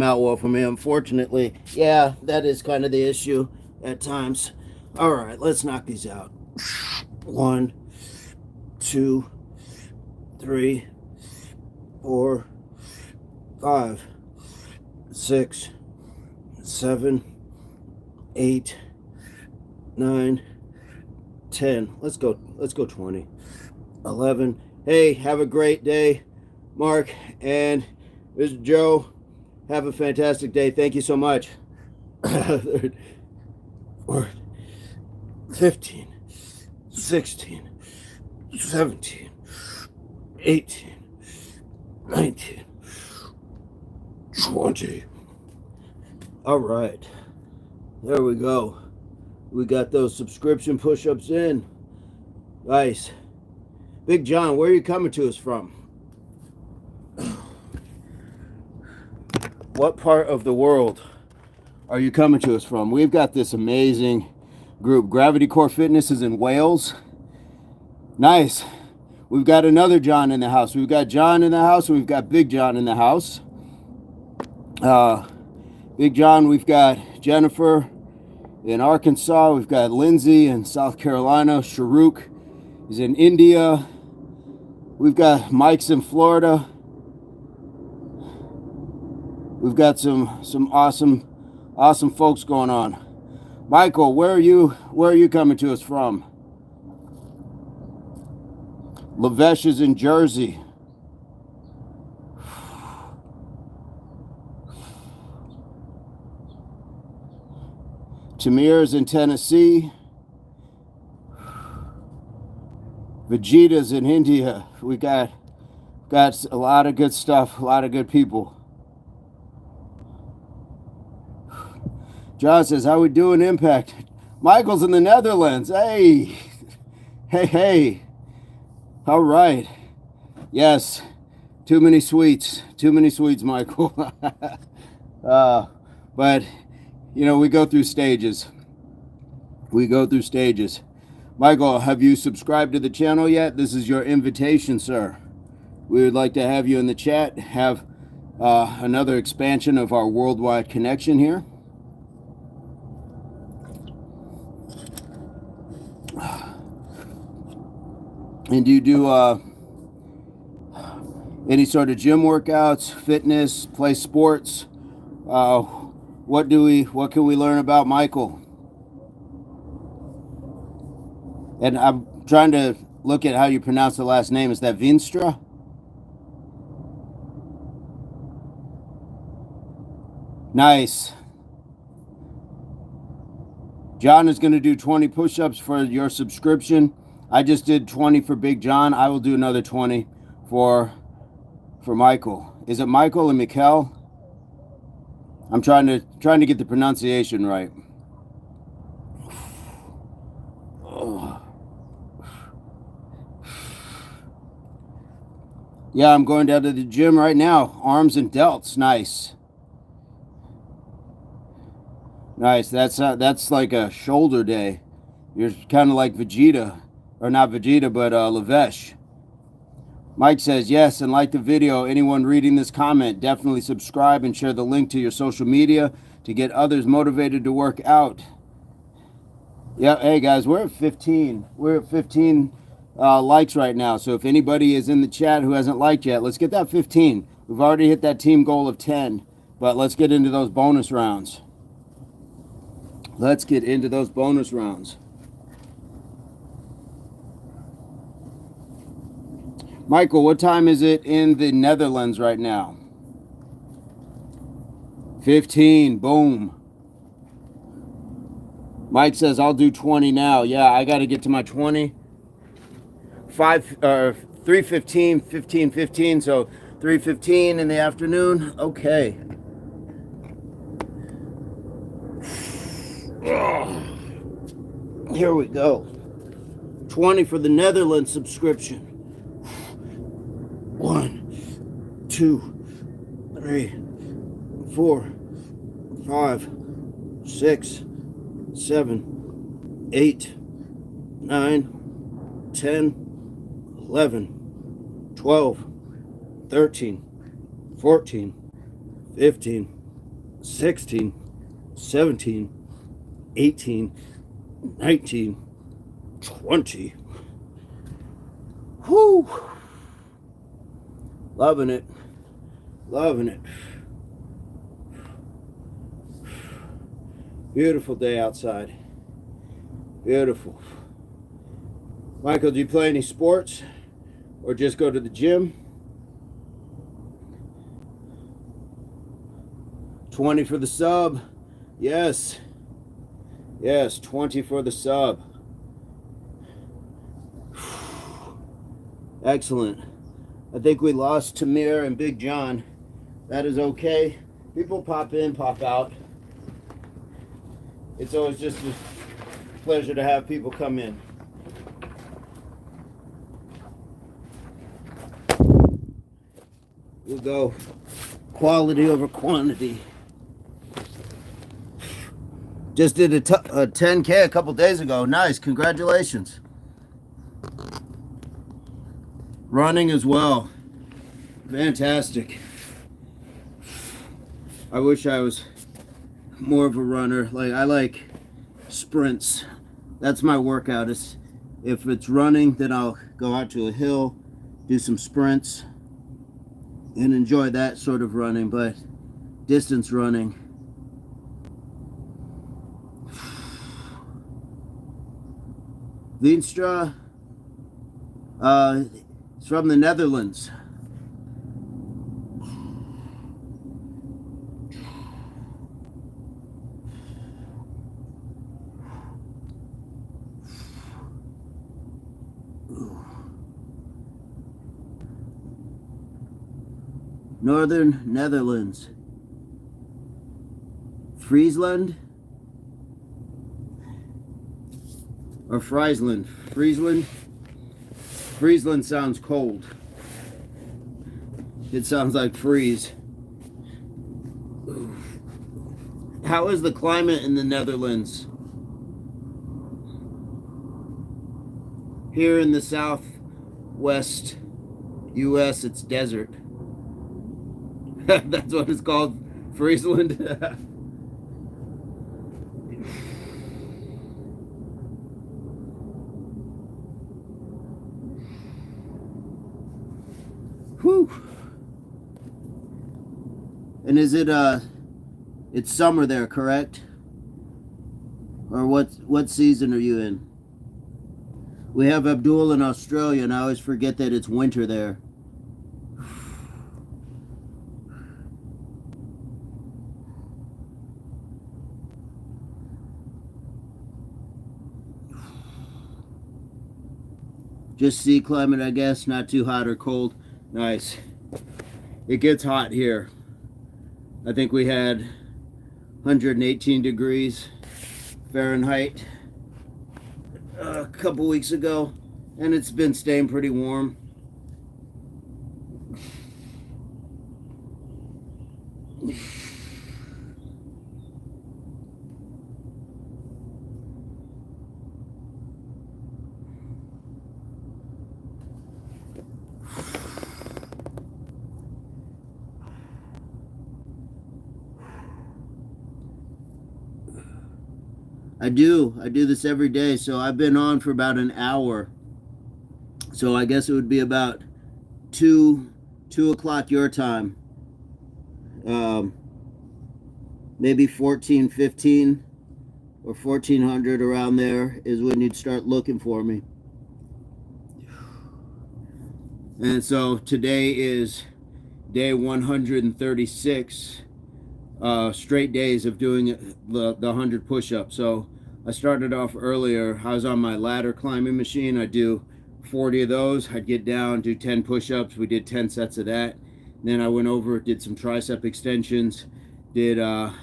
out well for me, unfortunately. Yeah, that is kind of the issue at times. All right, let's knock these out. 1, 2, 3, 4, 5, 6, 7, 8, 9, 10. Let's go 20. 11. Hey, have a great day, Mark and Mr. Joe. Have a fantastic day. Thank you so much. 15, 16, 17, 18, 19, 20. All right. There we go. We got those subscription push-ups in. Nice. Big John, where are you coming to us from? What part of the world are you coming to us from? We've got this amazing group. Gravity Core Fitness is in Wales. Nice. We've got another John in the house. We've got John in the house, and we've got Big John in the house. Big John, we've got Jennifer in Arkansas. We've got Lindsay in South Carolina. Sharuk is in India. We've got Mike's in Florida. We've got some awesome folks going on. Michael, where are you coming to us from? Lavesh is in Jersey. Tamir is in Tennessee. Vegeta's in India. We got a lot of good stuff, a lot of good people. John says, how we doing, Impact? Michael's in the Netherlands. Hey. All right. Yes. Too many sweets, Michael. But, we go through stages. Michael, have you subscribed to the channel yet? This is your invitation, sir. We would like to have you in the chat, have another expansion of our worldwide connection here. And do you do any sort of gym workouts, fitness, play sports? What can we learn about Michael? And I'm trying to look at how you pronounce the last name. Is that Vinstra? Nice. John is going to do 20 push-ups for your subscription. I just did 20 for Big John. I will do another 20 for Michael. Is it Michael and Mikkel? I'm trying to get the pronunciation right. Oh. Yeah, I'm going down to the gym right now. Arms and delts. Nice. Nice. That's like a shoulder day. You're kind of like Vegeta, or not Vegeta, but Lavesh. Mike says, yes, and like the video. Anyone reading this comment, definitely subscribe and share the link to your social media to get others motivated to work out. Yeah, hey guys, we're at 15. We're at 15 likes right now. So if anybody is in the chat who hasn't liked yet, let's get that 15. We've already hit that team goal of 10, but let's get into those bonus rounds. Let's get into those bonus rounds. Michael, what time is it in the Netherlands right now? 15. Boom. Mike says, I'll do 20 now. Yeah, I got to get to my 20. 3:15, 15:15, so 3:15 in the afternoon. Okay. Here we go. 20 for the Netherlands subscription. 1, 2, 3, 4, 5, 6, 7, 8, 9, 10, 11, 12, 13, 14, 15, 16, 17, 18, 19, 20. Whoo! Loving it. Loving it. Beautiful day outside. Beautiful. Michael, do you play any sports or just go to the gym? 20 for the sub. Yes. Yes, 20 for the sub. Excellent. I think we lost Tamir and Big John. That is okay. People pop in, pop out. It's always just a pleasure to have people come in. We'll go quality over quantity. Just did a 10K a couple days ago. Nice, congratulations. Running as well. Fantastic. I wish I was more of a runner. I like sprints. That's my workout. If it's running, then I'll go out to a hill, do some sprints, and enjoy that sort of running. But distance running, Veenstra, it's from the Netherlands. Northern Netherlands. Friesland? Or Friesland? Friesland? Friesland sounds cold. It sounds like freeze. How is the climate in the Netherlands? Here in the southwest US, it's desert. That's what it's called, Friesland. And is it it's summer there, correct? Or what season are you in? We have Abdul in Australia, and I always forget that it's winter there. Just sea climate, I guess. Not too hot or cold. Nice. It gets hot here. I think we had 118 degrees Fahrenheit a couple weeks ago, and it's been staying pretty warm. I do this every day, so I've been on for about an hour. So I guess it would be about 2 o'clock your time. Maybe 14:15 or 1400 around there is when you'd start looking for me. And so today is day 136 straight days of doing the 100 push-ups. So I started off earlier. I was on my ladder climbing machine. I do 40 of those. I'd get down, do 10 push-ups. We did 10 sets of that. Then I went over, did some tricep extensions, did 5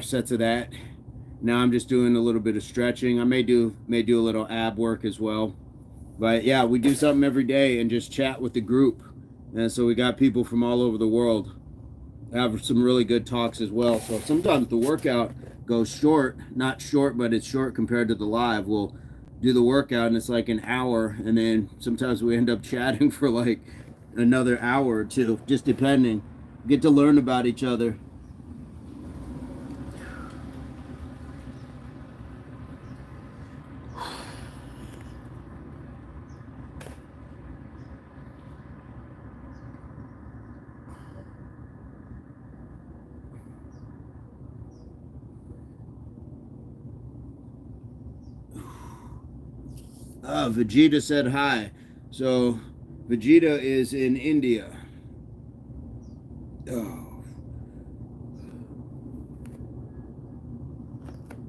sets of that. Now I'm just doing a little bit of stretching. I may do a little ab work as well. But yeah, we do something every day and just chat with the group. And so we got people from all over the world. Have some really good talks as well. So sometimes the workout goes short, not short, but it's short compared to the live. We'll do the workout and it's like an hour, and then sometimes we end up chatting for like another hour or two, just depending. Get to learn about each other. Vegeta said hi. So Vegeta is in India. Oh.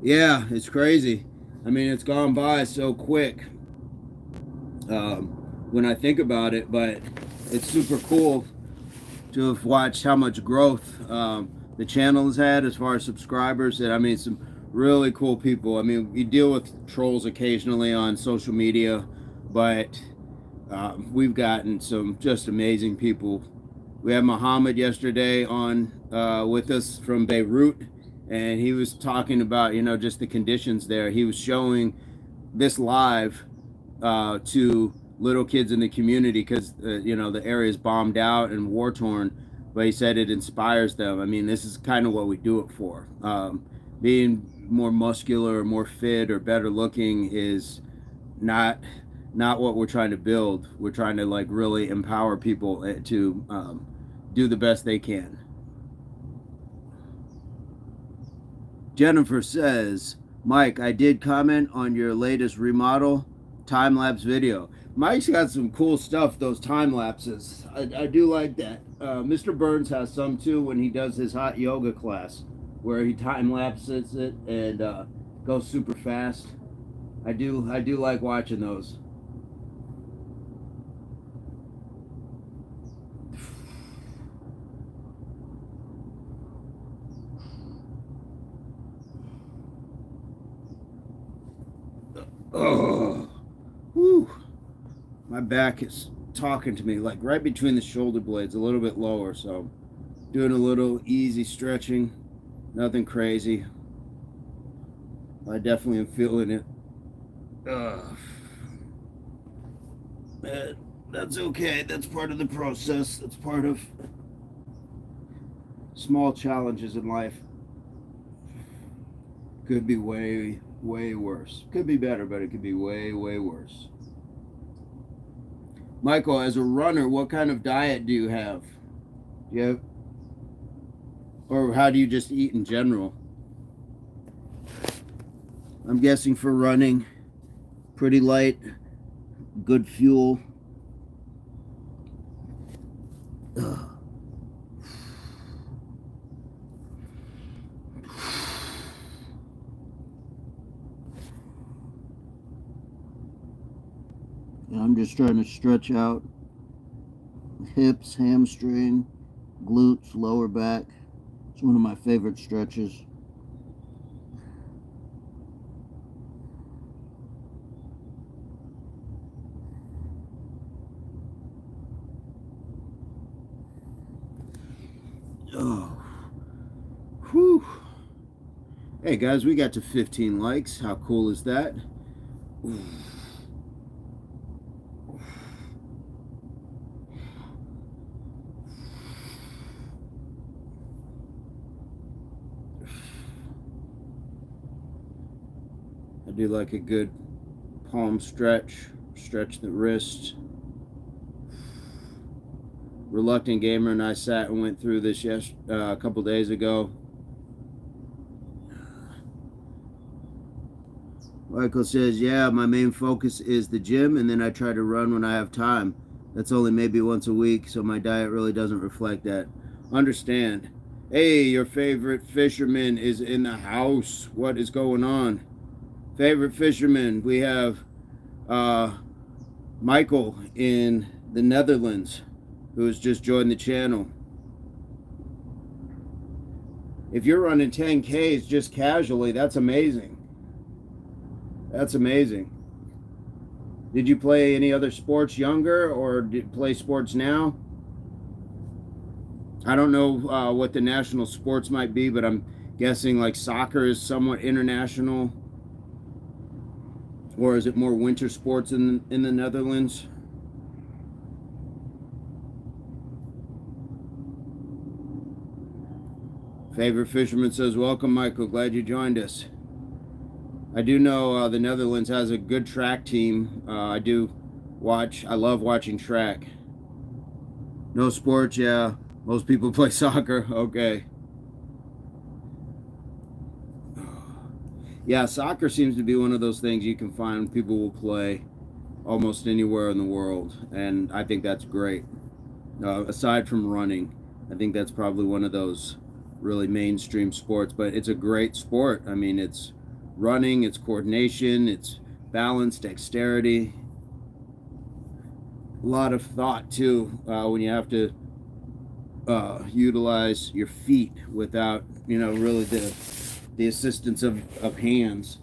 Yeah, it's crazy. I mean, it's gone by so quick when I think about it, but it's super cool to have watched how much growth the channel has had as far as subscribers. And I mean, some really cool people. I mean, you deal with trolls occasionally on social media, but we've gotten some just amazing people. We had Muhammad yesterday on with us from Beirut, and he was talking about, you know, just the conditions there. He was showing this live to little kids in the community because, you know, the area is bombed out and war-torn, but he said it inspires them. I mean, this is kind of what we do it for. Being more muscular or more fit or better looking is not what we're trying to build. We're trying to like really empower people to do the best they can. Jennifer says, Mike, I did comment on your latest remodel time-lapse video. Mike's got some cool stuff, those time lapses. I do like that. Mr. Burns has some too when he does his hot yoga class, where he time lapses it and goes super fast. I do like watching those. Oh, whew. My back is talking to me, like right between the shoulder blades, a little bit lower. So doing a little easy stretching, nothing crazy. I definitely am feeling it. That's okay. That's part of the process. That's part of small challenges in life. Could be way worse. Could be better, but it could be way worse. Michael, as a runner, what kind of diet do you have? Do you Or how do you just eat in general? I'm guessing for running, pretty light, good fuel. Ugh. I'm just trying to stretch out hips, hamstring, glutes, lower back. It's one of my favorite stretches. Oh, whew. Hey guys, we got to 15 likes. How cool is that? Ooh. I do like a good palm stretch the wrist. Reluctant Gamer and I sat and went through this a couple days ago. Michael says, yeah, my main focus is the gym, and then I try to run when I have time. That's only maybe once a week, so my diet really doesn't reflect that. Understand. Hey, your favorite fisherman is in the house. What is going on? Favorite fisherman, we have Michael in the Netherlands, who has just joined the channel. If you're running 10Ks just casually, that's amazing. That's amazing. Did you play any other sports younger, or did you play sports now? I don't know what the national sports might be, but I'm guessing like soccer is somewhat international. Or is it more winter sports in the Netherlands? Favorite fisherman says, welcome, Michael. Glad you joined us. I do know the Netherlands has a good track team. I love watching track. No sports, yeah. Most people play soccer. Okay. Yeah, soccer seems to be one of those things you can find people will play almost anywhere in the world. And I think that's great. Aside from running, I think that's probably one of those really mainstream sports, but it's a great sport. I mean, it's running, it's coordination, it's balance, dexterity, a lot of thought too when you have to utilize your feet without really the assistance of hands.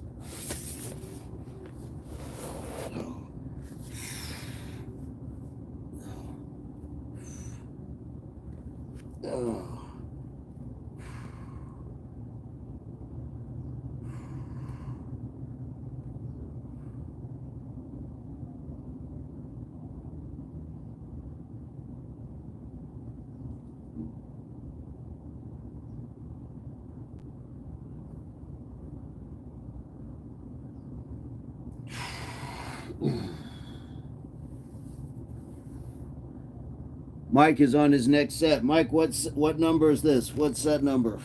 Mike is on his next set. Mike, what number is this? What's set number?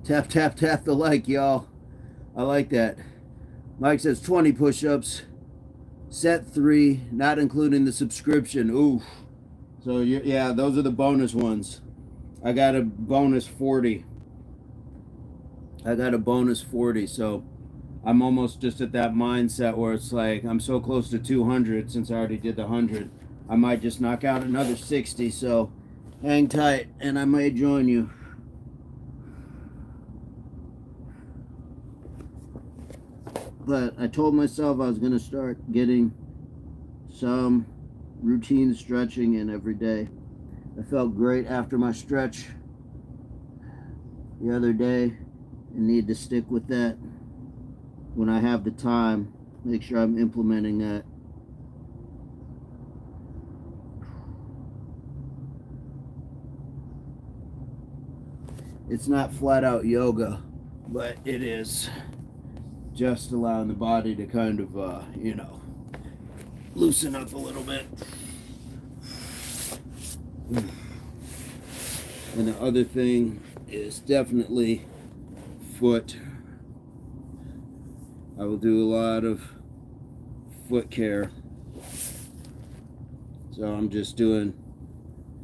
Tap, tap, tap the like, y'all. I like that. Mike says 20 push-ups. Set 3, not including the subscription. Ooh. So, yeah, those are the bonus ones. I got a bonus 40. So I'm almost just at that mindset where it's like I'm so close to 200 since I already did the 100. I might just knock out another 60, so hang tight, and I may join you. But I told myself I was going to start getting some routine stretching in every day. I felt great after my stretch the other day and need to stick with that when I have the time. Make sure I'm implementing that. It's not flat out yoga, but it is just allowing the body to kind of, loosen up a little bit. And the other thing is definitely foot. I will do a lot of foot care. So I'm just doing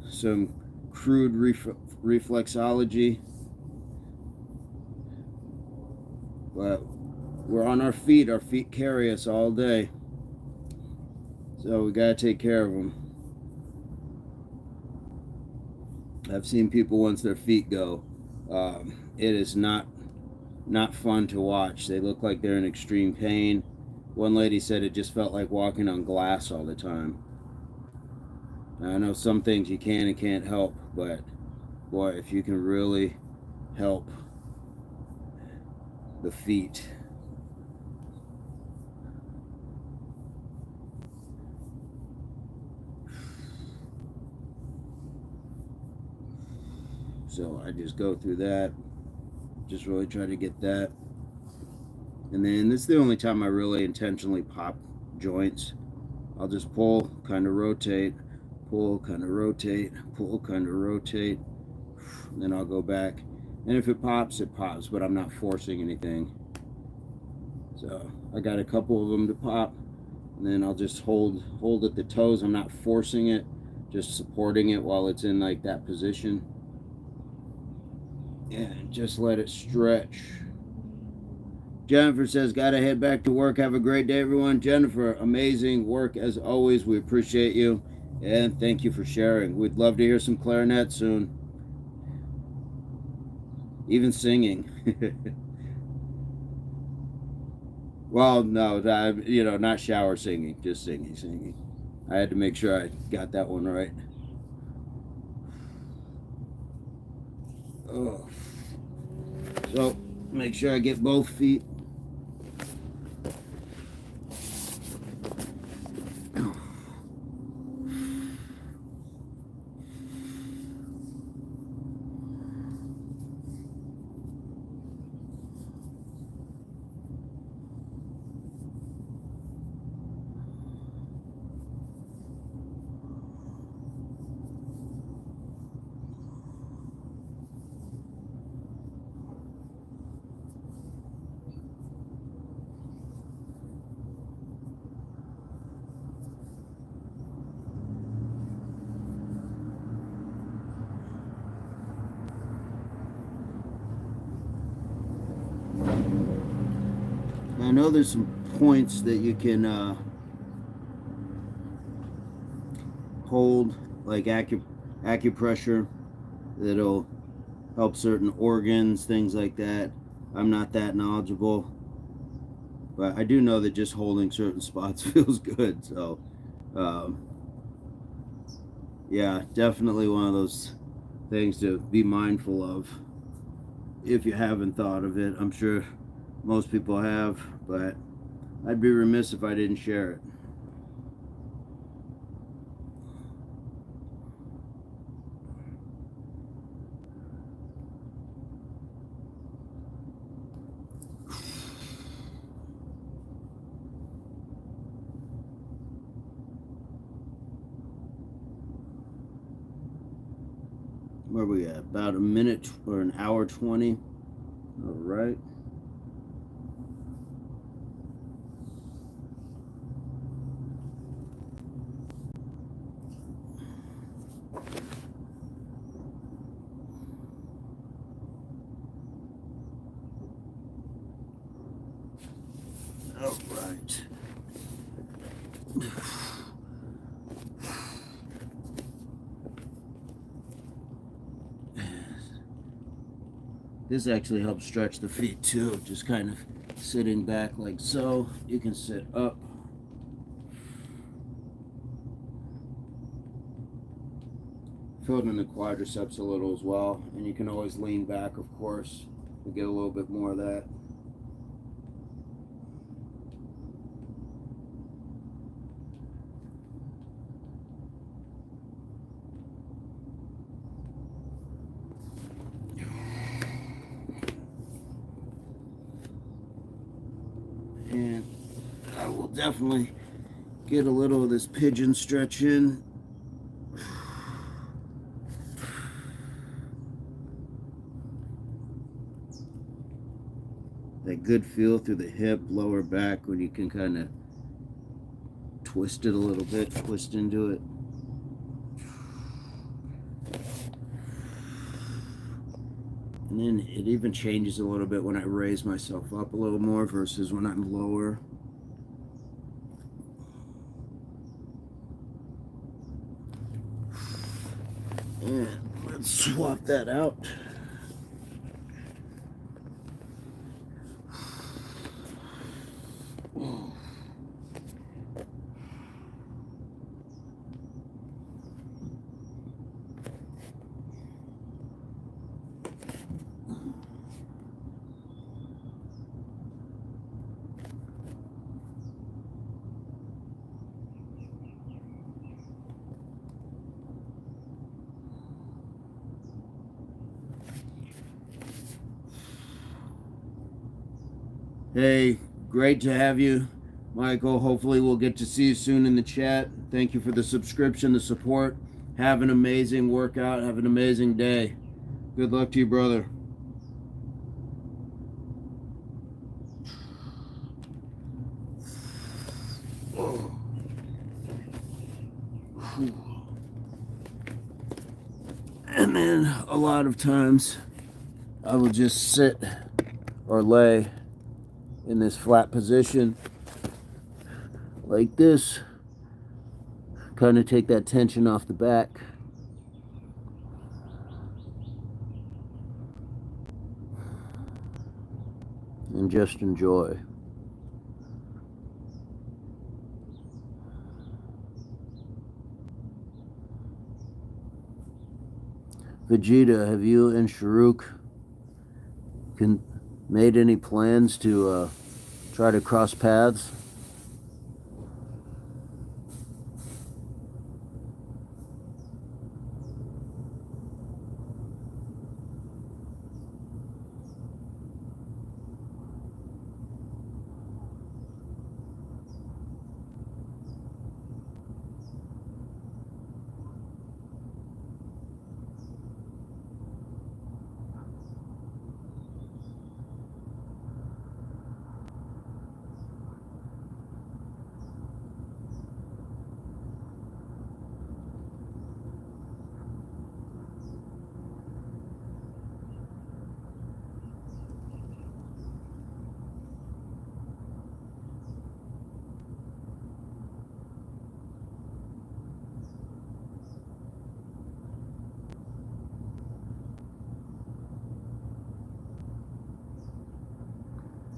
some crude reflexology. But we're on our feet. Our feet carry us all day. So we gotta take care of them. I've seen people once their feet go. It is not fun to watch. They look like they're in extreme pain. One lady said it just felt like walking on glass all the time. Now, I know some things you can and can't help, but boy, if you can really help the feet. So I just go through that, just really try to get that. And then this is the only time I really intentionally pop joints. I'll just pull, kind of rotate, pull, kind of rotate, pull, kind of rotate. And then I'll go back. And if it pops, but I'm not forcing anything. So I got a couple of them to pop. And then I'll just hold at the toes. I'm not forcing it, just supporting it while it's in like that position. And just let it stretch. Jennifer says, gotta head back to work. Have a great day, everyone. Jennifer, amazing work as always. We appreciate you. And thank you for sharing. We'd love to hear some clarinet soon. Even singing. Well, no, not shower singing, just singing. I had to make sure I got that one right. Oh. So, make sure I get both feet. I know there's some points that you can hold, like acupressure, that'll help certain organs, things like that. I'm not that knowledgeable, but I do know that just holding certain spots feels good. So, yeah, definitely one of those things to be mindful of if you haven't thought of it. I'm sure most people have, but I'd be remiss if I didn't share it. Where are we at? About a minute or an hour 20. All right. All right. This actually helps stretch the feet too, just kind of sitting back like so. You can sit up. Feel it in the quadriceps a little as well, and you can always lean back, of course, to get a little bit more of that. definitely get a little of this pigeon stretch in. That good feel through the hip, lower back, when you can kind of twist it a little bit, twist into it. And then it even changes a little bit when I raise myself up a little more versus when I'm lower. And let's swap that out. Hey, great to have you, Michael. Hopefully we'll get to see you soon in the chat. Thank you for the subscription, the support. Have an amazing workout. Have an amazing day. Good luck to you, brother. And then a lot of times I will just sit or lay in this flat position like this, kind of take that tension off the back. And just enjoy. Vegeta, have you and Sharuk made any plans to try to cross paths?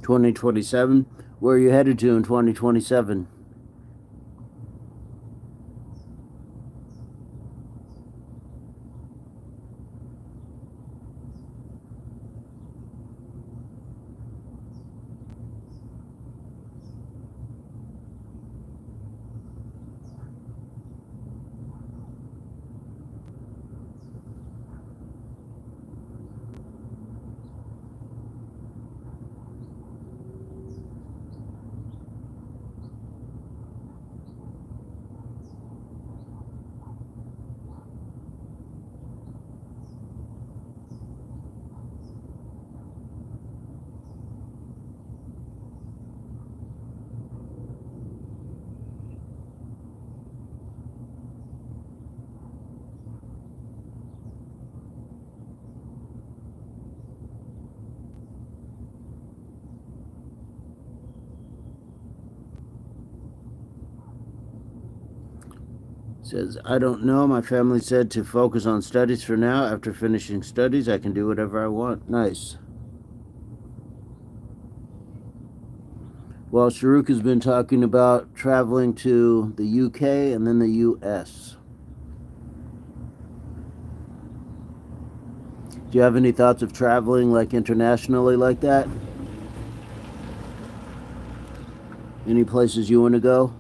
(2027) Where are you headed to in 2027? Says, I don't know. My family said to focus on studies for now. After finishing studies, I can do whatever I want. Nice. Well, Sharuk has been talking about traveling to the UK and then the US. Do you have any thoughts of traveling like internationally like that? Any places you want to go?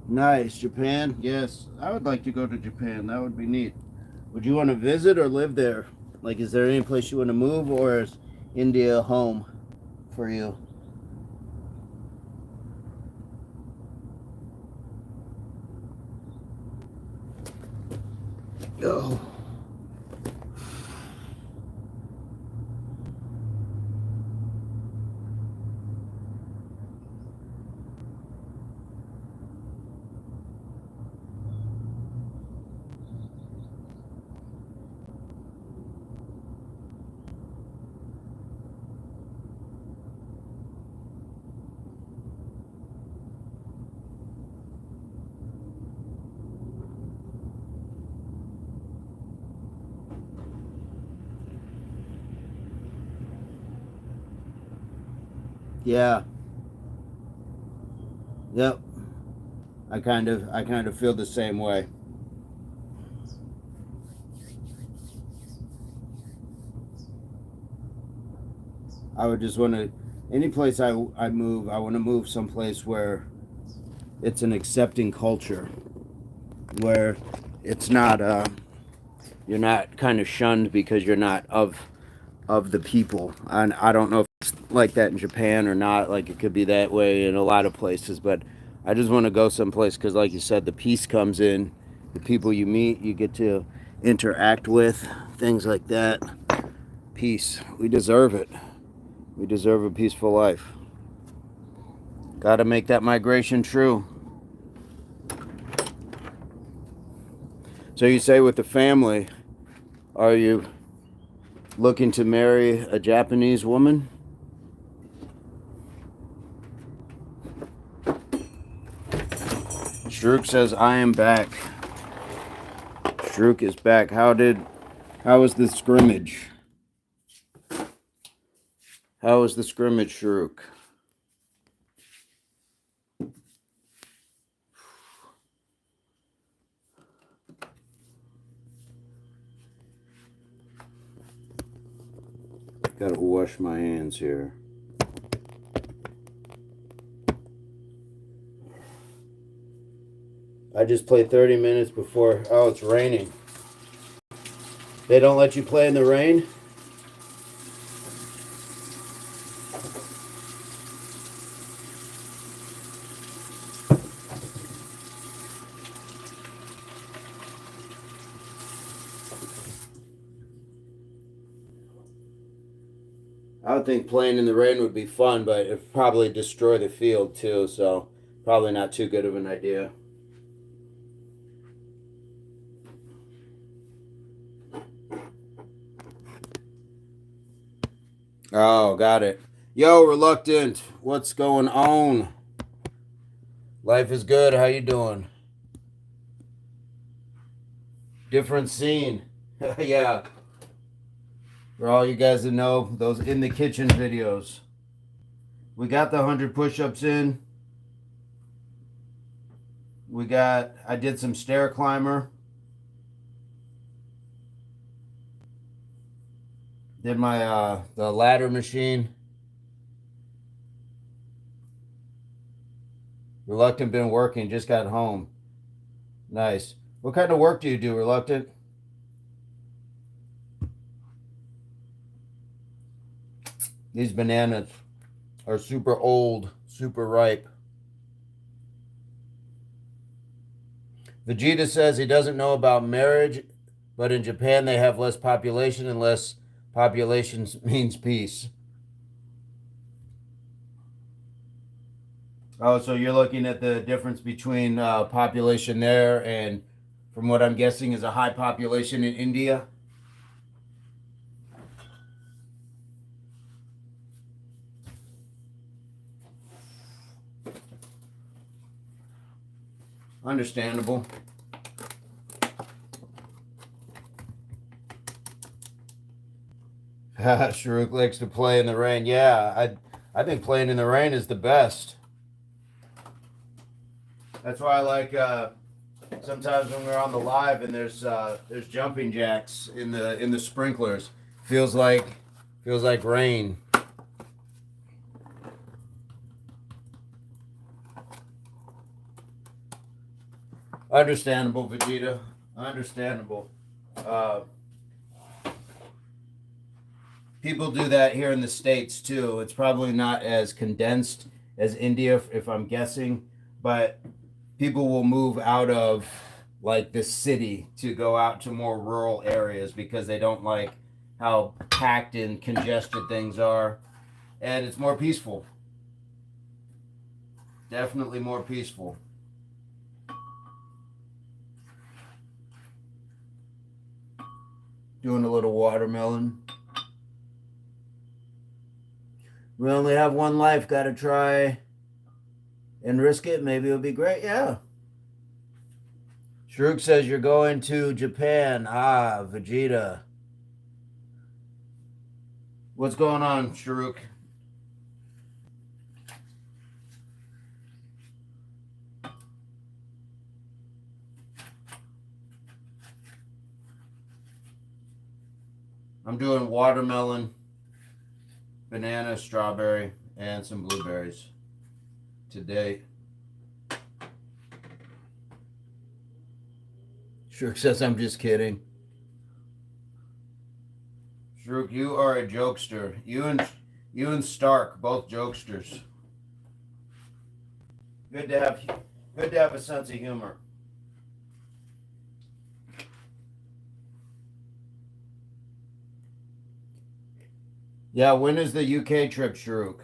Nice. Japan? Yes. I would like to go to Japan. That would be neat. Would you want to visit or live there? Like, is there any place you want to move, or is India home for you? Oh. Yeah. Yep. I kind of feel the same way. I would just want to, any place I move, I want to move someplace where it's an accepting culture, where it's not you're not kind of shunned because you're not of the people. And I don't know if it's like that in Japan or not. Like, it could be that way in a lot of places, but I just want to go someplace because, like you said, the peace comes in, the people you meet, you get to interact with, things like that. Peace. We deserve it. We deserve a peaceful life. Got to make that migration true. So you say with the family, are you looking to marry a Japanese woman? Strook says, I am back. Strook is back. How was the scrimmage? How was the scrimmage, Strook? Gotta wash my hands here. I just played 30 minutes before. Oh, it's raining. They don't let you play in the rain? I would think playing in the rain would be fun, but it'd probably destroy the field too, so probably not too good of an idea. Oh, got it. Yo, Reluctant, what's going on? Life is good. How you doing? Different scene. Yeah. For all you guys that know, those in the kitchen videos. We got the 100 push-ups in. I did some stair climber. Did my the ladder machine. Reluctant been working, just got home. Nice. What kind of work do you do, Reluctant? These bananas are super old, super ripe. Vegeta says he doesn't know about marriage, but in Japan they have less population, and less population means peace. Oh, so you're looking at the difference between population there and, from what I'm guessing, is a high population in India? Understandable. Sharuk likes to play in the rain. Yeah, I think playing in the rain is the best. That's why I like sometimes when we're on the live and there's jumping jacks in the sprinklers. Feels like rain. Understandable, Vegeta. Understandable. Uh, People do that here in the States too. It's probably not as condensed as India, if I'm guessing, but people will move out of like the city to go out to more rural areas because they don't like how packed and congested things are. And it's more peaceful. Definitely more peaceful. Doing a little watermelon. We only have one life. Gotta try and risk it. Maybe it'll be great. Yeah. Shruk says you're going to Japan. Ah, Vegeta. What's going on, Shruk? I'm doing watermelon, banana, strawberry, and some blueberries today. Shruk says I'm just kidding. Shruk, you are a jokester. You and Stark, both jokesters. Good to have a sense of humor. Yeah, when is the UK trip, Shruk?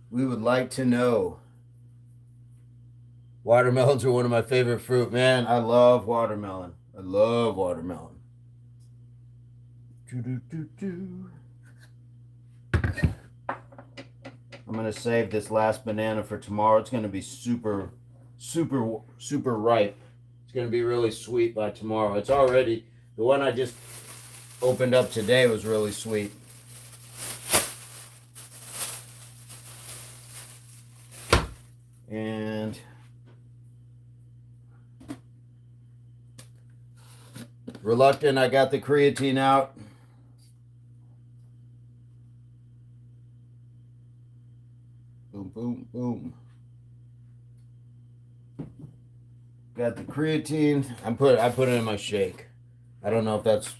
We would like to know. Watermelons are one of my favorite fruit. Man, I love watermelon. I love watermelon. I'm going to save this last banana for tomorrow. It's going to be super ripe. It's going to be really sweet by tomorrow. It's already, the one I just opened up today was really sweet. And reluctant, I got the creatine out. Boom, boom, boom. Got the creatine. I put it in my shake. I don't know if that's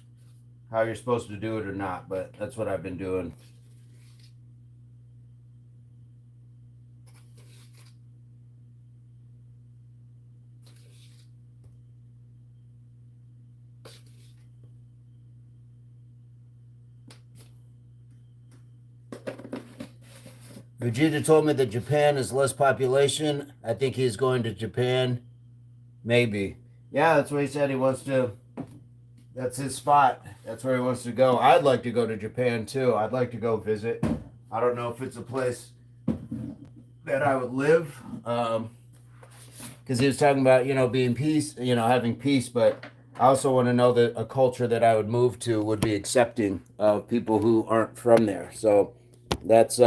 how you're supposed to do it or not, but that's what I've been doing. Vegeta told me that Japan is less population. I think he's going to Japan. Maybe. Yeah, that's what he said. He wants to. That's his spot. That's where he wants to go. I'd like to go to Japan too. I'd like to go visit. I don't know if it's a place that I would live. Because he was talking about, being peace, having peace. But I also want to know that a culture that I would move to would be accepting of people who aren't from there. So that's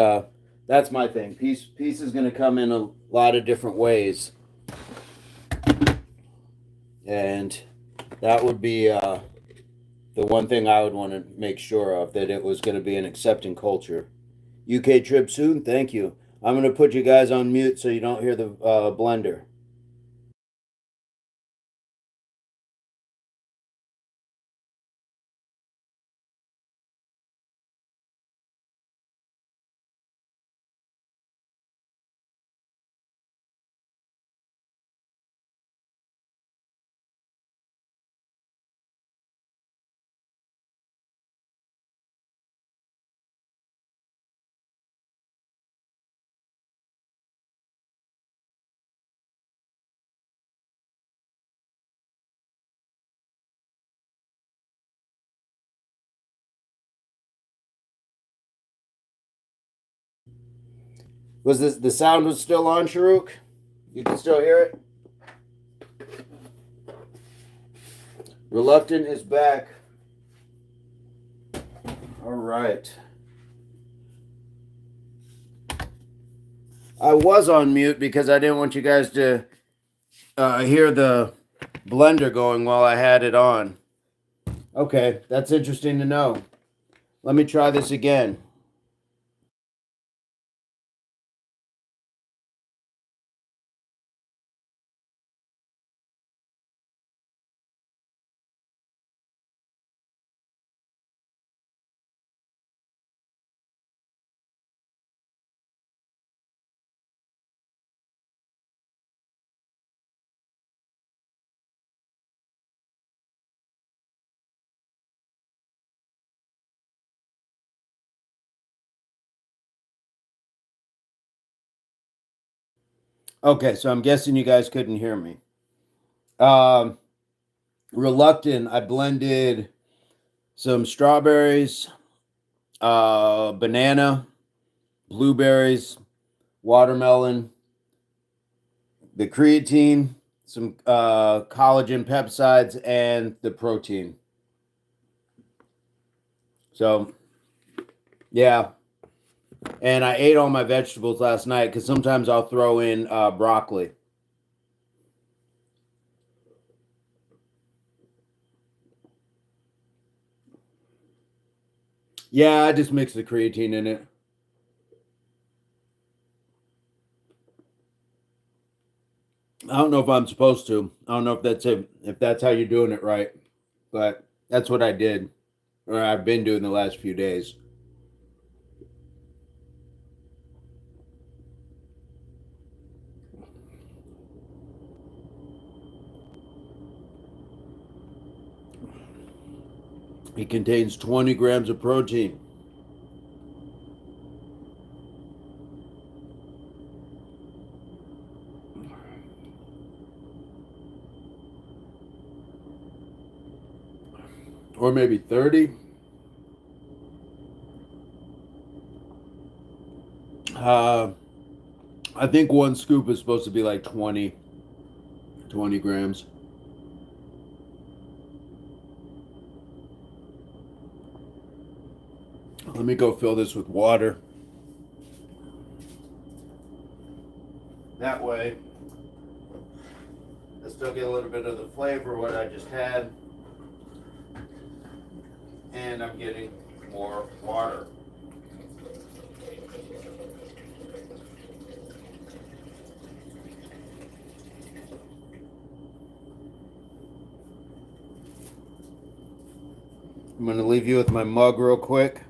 my thing. Peace is going to come in a lot of different ways. And that would be the one thing I would want to make sure of, that it was going to be an accepting culture. UK trip soon? Thank you. I'm going to put you guys on mute so you don't hear the blender. Was the sound was still on, Sharuk? You can still hear it? Reluctant is back. All right. I was on mute because I didn't want you guys to hear the blender going while I had it on. Okay, that's interesting to know. Let me try this again. Okay, so I'm guessing you guys couldn't hear me. Um, Reluctant, I blended some strawberries, banana, blueberries, watermelon, the creatine, some collagen peptides, and the protein. So, yeah. And I ate all my vegetables last night because sometimes I'll throw in broccoli. Yeah, I just mix the creatine in it. I don't know if I'm supposed to. I don't know if that's how you're doing it right, but that's what I did, or I've been doing the last few days. It contains 20 grams of protein. Or maybe 30. Uh, I think one scoop is supposed to be like 20 grams. Let me go fill this with water. That way, I still get a little bit of the flavor of what I just had. And I'm getting more water. I'm going to leave you with my mug real quick.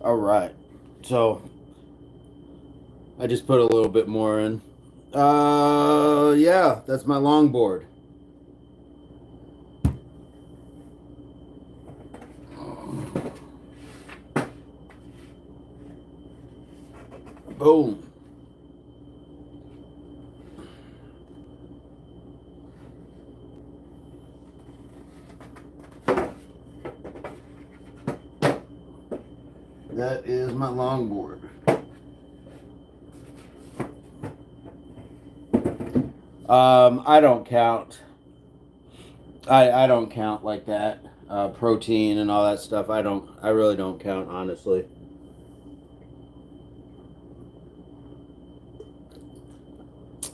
All right. So I just put a little bit more in. Yeah, that's my longboard. Boom. That is my longboard. I don't count. I don't count like that. Protein and all that stuff. I don't. I really don't count, honestly.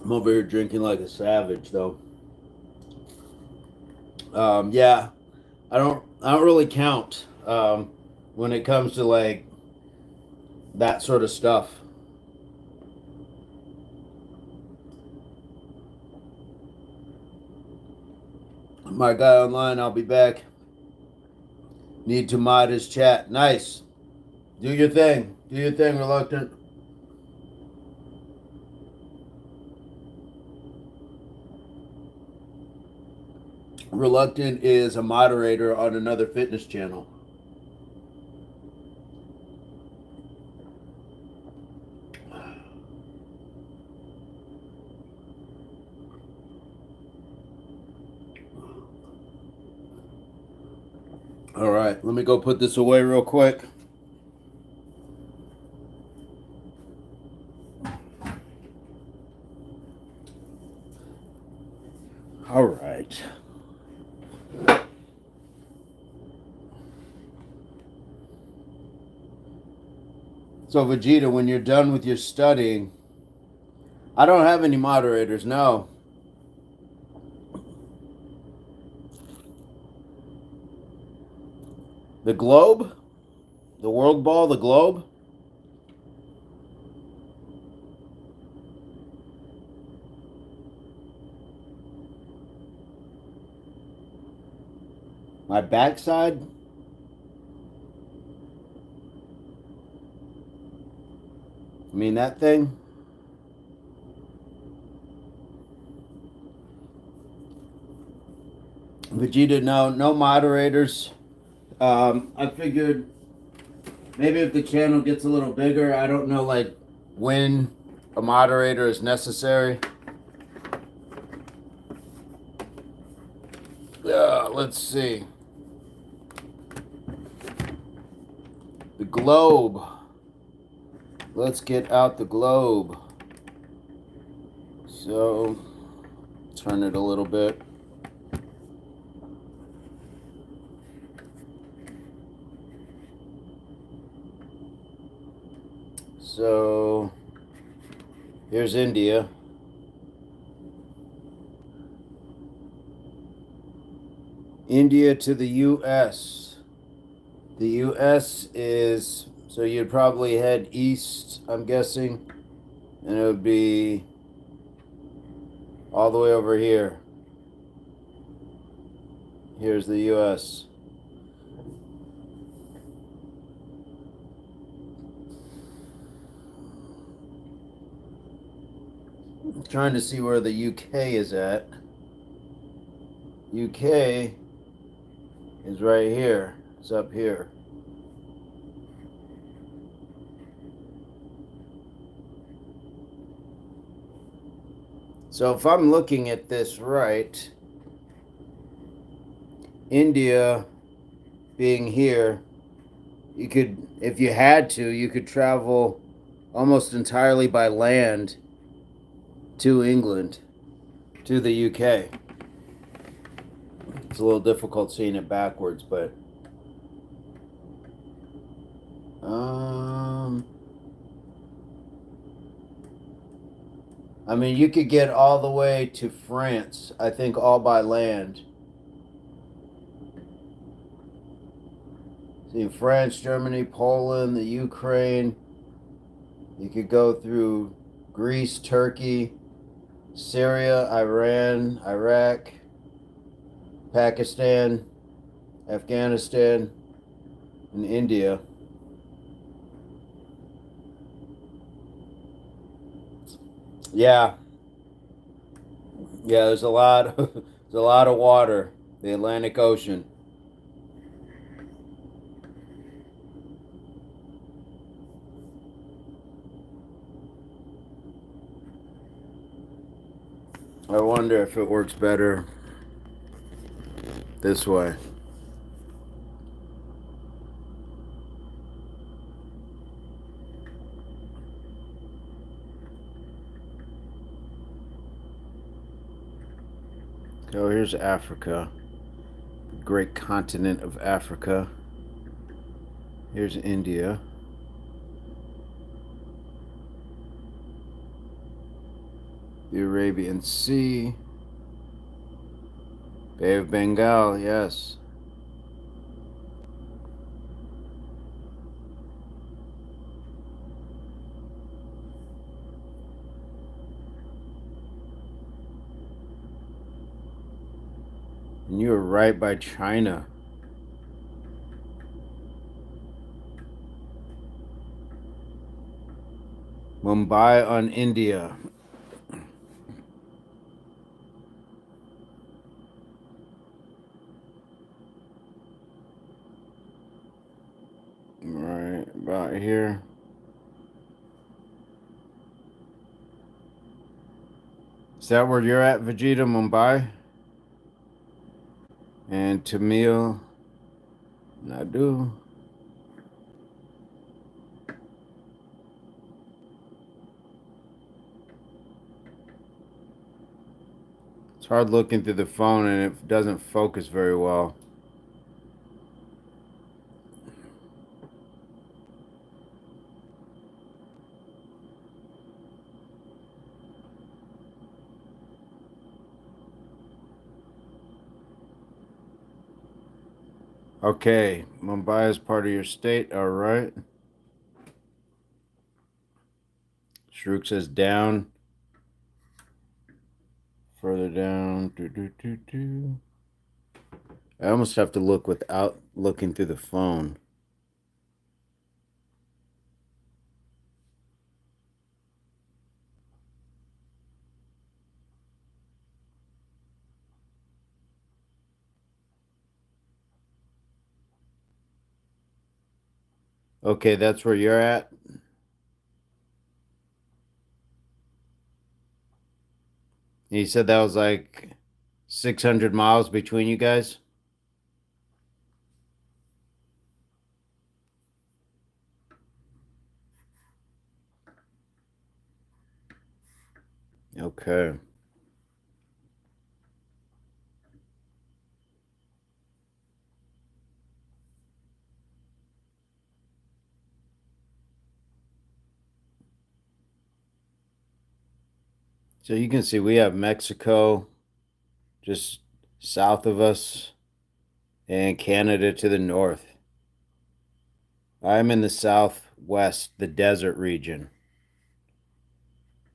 I'm over here drinking like a savage, though. Yeah, I don't really count when it comes to like that sort of stuff. My guy online, I'll be back. Need to mod his chat. Nice. Do your thing. Do your thing, Reluctant. Reluctant is a moderator on another fitness channel. All right, let me go put this away real quick. All right. So, Vegeta, when you're done with your studying, I don't have any moderators, no. The globe? The world ball, the globe? My backside? I mean, that thing? Vegeta, no moderators. I figured maybe if the channel gets a little bigger, I don't know, like, when a moderator is necessary. Let's see. The globe. Let's get out the globe. So, turn it a little bit. So, here's India. India to the U.S. The U.S. is, so you'd probably head east, I'm guessing, and it would be all the way over here. Here's the U.S. I'm trying to see where the UK is at. UK is right here. It's up here. So if I'm looking at this right, India being here, you could, if you had to, you could travel almost entirely by land to England, to the UK. It's a little difficult seeing it backwards, but I mean, you could get all the way to France, I think, all by land. See, France, Germany, Poland, the Ukraine. You could go through Greece, Turkey, Syria, Iran, Iraq, Pakistan, Afghanistan, and India. Yeah. Yeah, there's a lot there's a lot of water, the Atlantic Ocean. I wonder if it works better this way. So here's Africa, the great continent of Africa. Here's India. The Arabian Sea. Bay of Bengal, yes. And you were right by China. Mumbai on India. Right about here. Is that where you're at, Vegeta, Mumbai? And Tamil Nadu. It's hard looking through the phone and it doesn't focus very well. Okay, Mumbai is part of your state. All right. Shrook says down. Further down. Do, do, do, do. I almost have to look without looking through the phone. Okay, that's where you're at. You said that was like 600 miles between you guys? Okay. So you can see we have Mexico just south of us and Canada to the north. I'm in the southwest, the desert region.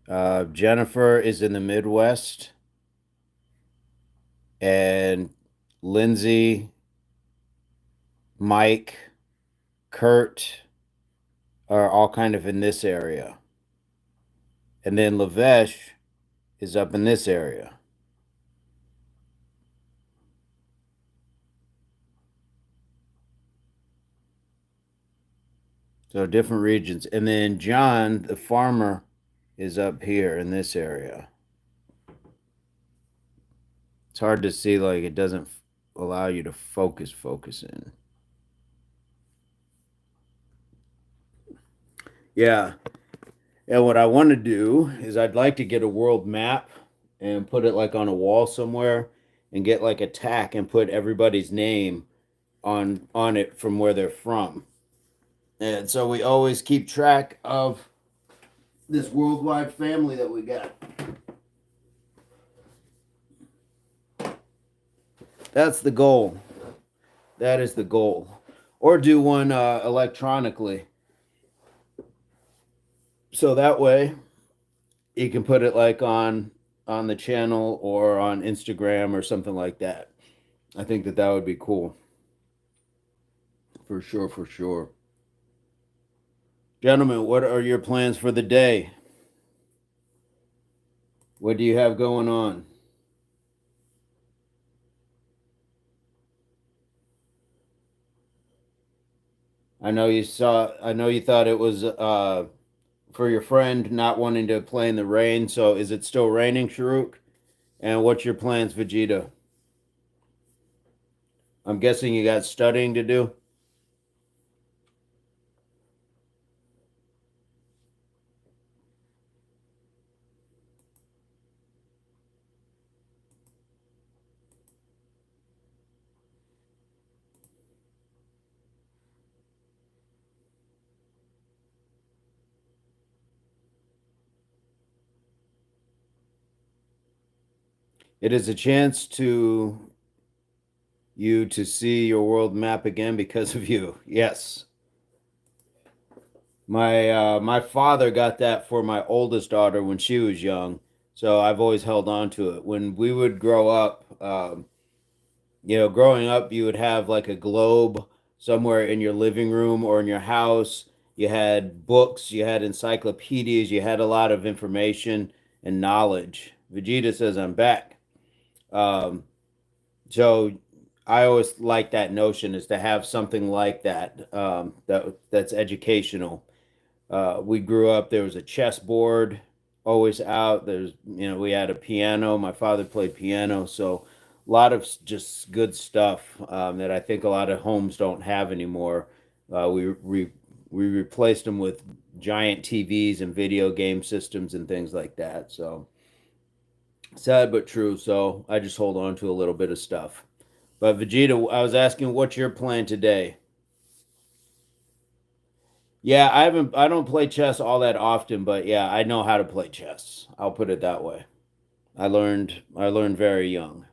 Jennifer is in the Midwest, and Lindsay, Mike, Kurt are all kind of in this area. And then Lavesh is up in this area. So different regions. And then John, the farmer, is up here in this area. It's hard to see, like it doesn't allow you to focus in. Yeah. And what I want to do is I'd like to get a world map and put it like on a wall somewhere and get like a tack and put everybody's name on it from where they're from. And so we always keep track of this worldwide family that we got. That's the goal. That is the goal. Or do one electronically. So that way you can put it like on the channel or on Instagram or something like that. I think that that would be cool. For sure, for sure. Gentlemen, what are your plans for the day? What do you have going on? I know you thought it was for your friend not wanting to play in the rain. So is it still raining, Sharuk? And what's your plans, Vegeta? I'm guessing you got studying to do. It is a chance to you to see your world map again because of you. Yes. My father got that for my oldest daughter when she was young, so I've always held on to it. When we would grow up, growing up, you would have like a globe somewhere in your living room or in your house, You had books, you had encyclopedias, you had a lot of information and knowledge. Vegeta says, I'm back. Um, so I always like that notion is to have something like that, that's educational. We grew up, there was a chessboard always out. We had a piano. My father played piano. So a lot of just good stuff that I think a lot of homes don't have anymore. We replaced them with giant TVs and video game systems and things like that. So sad but true. So I just hold on to a little bit of stuff. But Vegeta, I was asking, what's your plan today? Yeah, I don't play chess all that often, but yeah, I know how to play chess. I'll put it that way. I learned very young.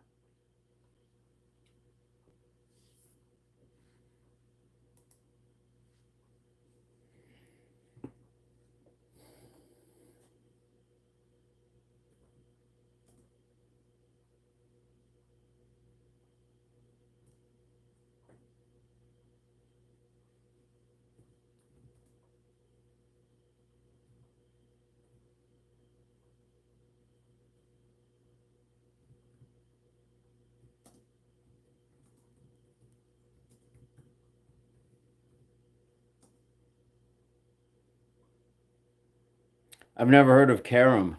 I've never heard of carom.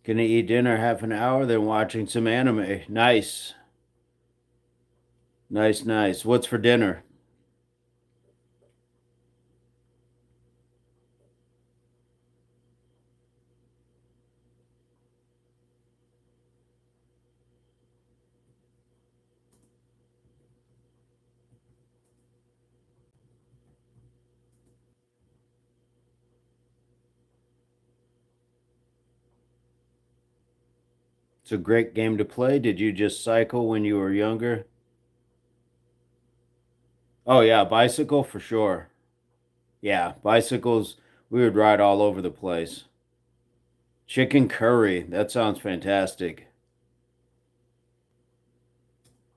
Gonna eat dinner half an hour, then watching some anime. Nice. Nice, nice. What's for dinner? It's a great game to play. Did you just cycle when you were younger? Oh yeah, bicycle for sure. Yeah, bicycles, we would ride all over the place. Chicken curry, that sounds fantastic.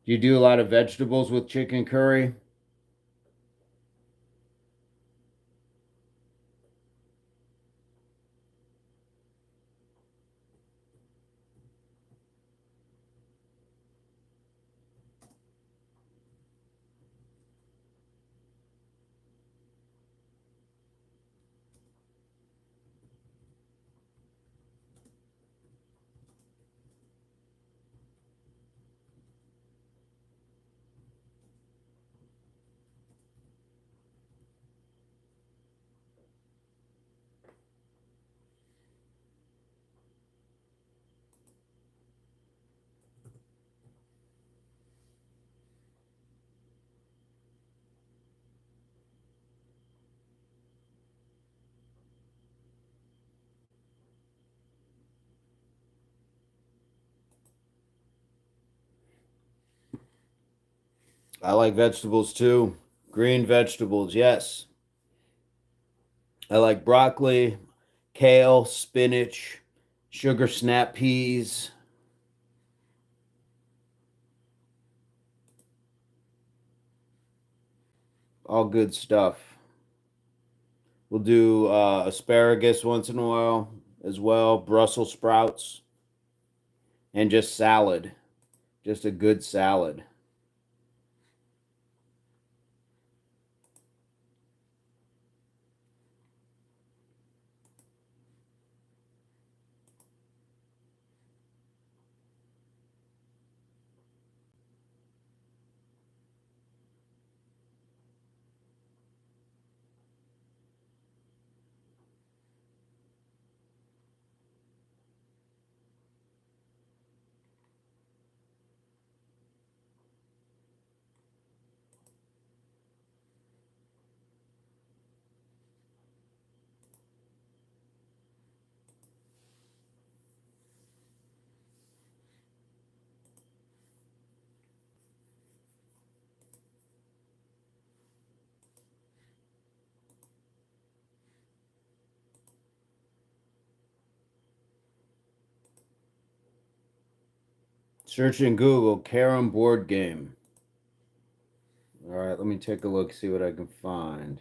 Do you do a lot of vegetables with chicken curry? I like vegetables too. Green vegetables, yes. I like broccoli, kale, spinach, sugar snap peas, all good stuff. We'll do asparagus once in a while as well, Brussels sprouts, and just salad. Just a good salad. Search in Google, carom board game. All right, let me take a look, see what I can find.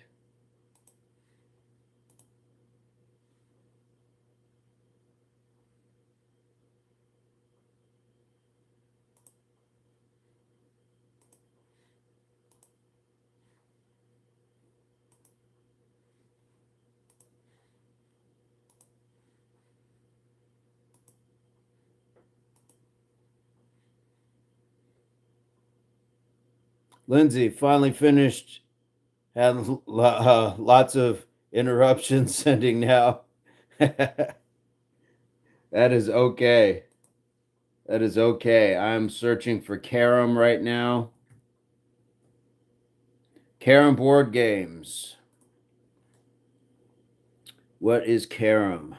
Lindsay finally finished. Had lots of interruptions sending now. That is okay. That is okay. I'm searching for carom right now. Carom board games. What is carom?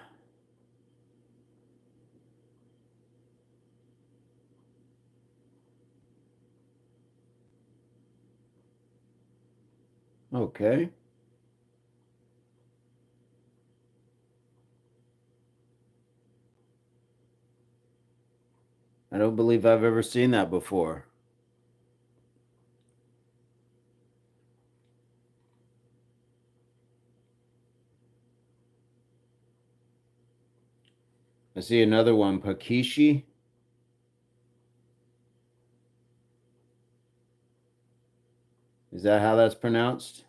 Okay. I don't believe I've ever seen that before. I see another one, Pakishi. Is that how that's pronounced?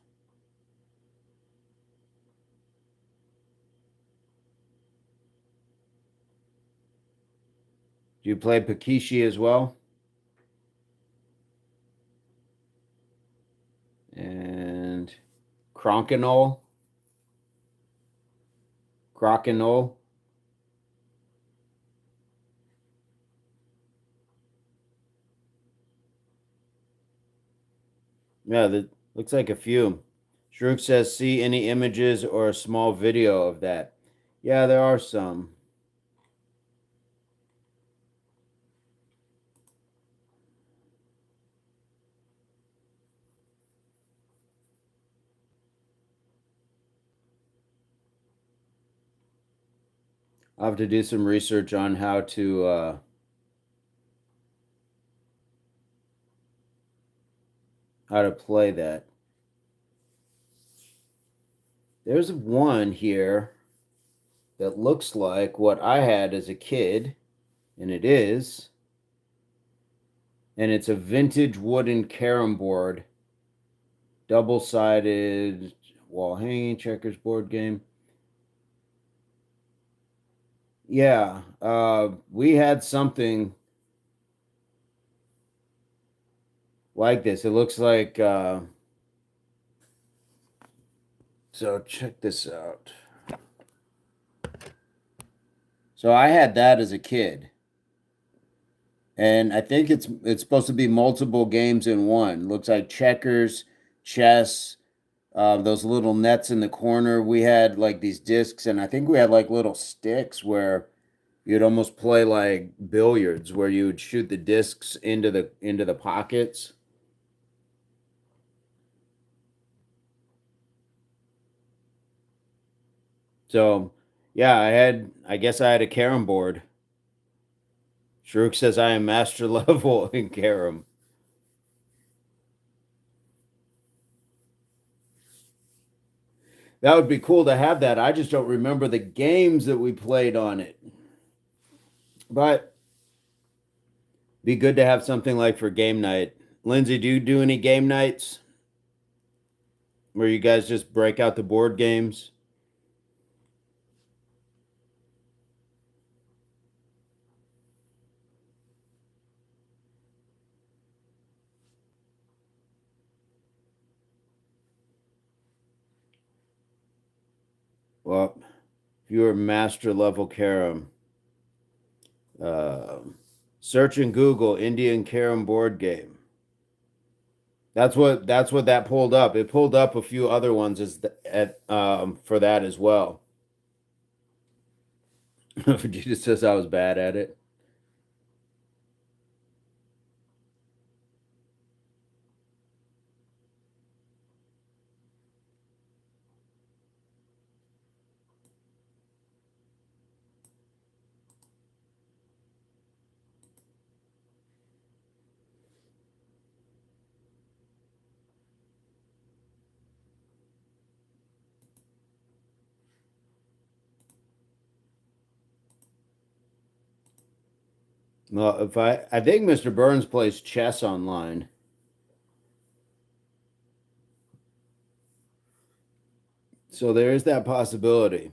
Do you play Pakishi as well? And Crokinole? Crokinole? Yeah, that looks like a few. Shrook says, see any images or a small video of that? Yeah, there are some. I'll have to do some research on how to play that. There's one here that looks like what I had as a kid, and it is. And it's a vintage wooden carom board, double-sided wall hanging checkers board game. Yeah, we had something like this. It looks like so check this out. So I had that as a kid. And I think it's supposed to be multiple games in one. Looks like checkers, chess, those little nets in the corner. We had like these discs, and I think we had like little sticks where you'd almost play like billiards, where you would shoot the discs into the pockets. So yeah, I guess I had a carom board. Shruk says I am master level in carom. That would be cool to have that. I just don't remember the games that we played on it. But be good to have something like for game night. Lindsay, do you do any game nights where you guys just break out the board games? Well, if you're master level carom, uh, search in Google Indian carom board game. That's what that pulled up. It pulled up a few other ones for that as well. Vegeta says I was bad at it. Well, if I think Mr. Burns plays chess online. So there is that possibility.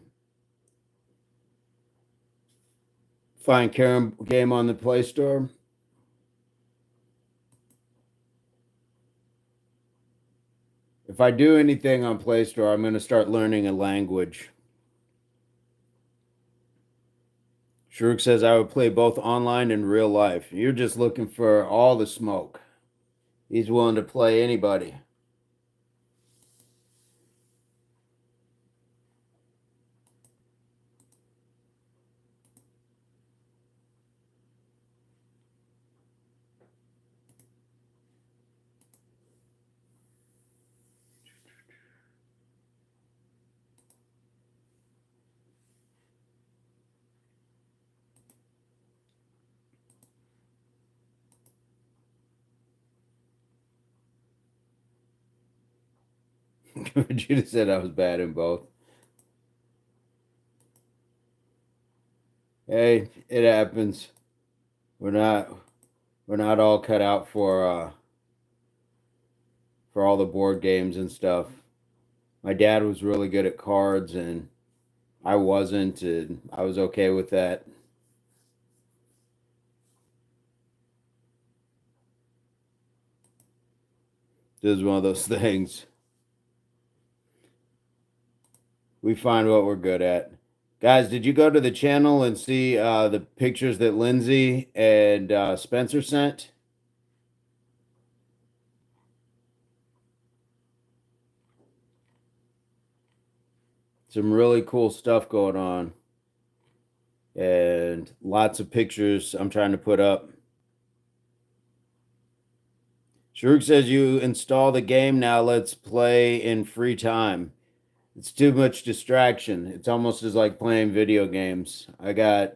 Find Carrom game on the Play Store. If I do anything on Play Store, I'm going to start learning a language. Shruk says I would play both online and real life. You're just looking for all the smoke. He's willing to play anybody. Judah said I was bad in both. Hey, it happens. We're not all cut out for all the board games and stuff. My dad was really good at cards and I wasn't, and I was okay with that. This is one of those things. We find what we're good at. Guys, did you go to the channel and see the pictures that Lindsay and Spencer sent? Some really cool stuff going on. And lots of pictures I'm trying to put up. Sharuk says you install the game now. Let's play in free time. It's too much distraction. It's almost as like playing video games. I got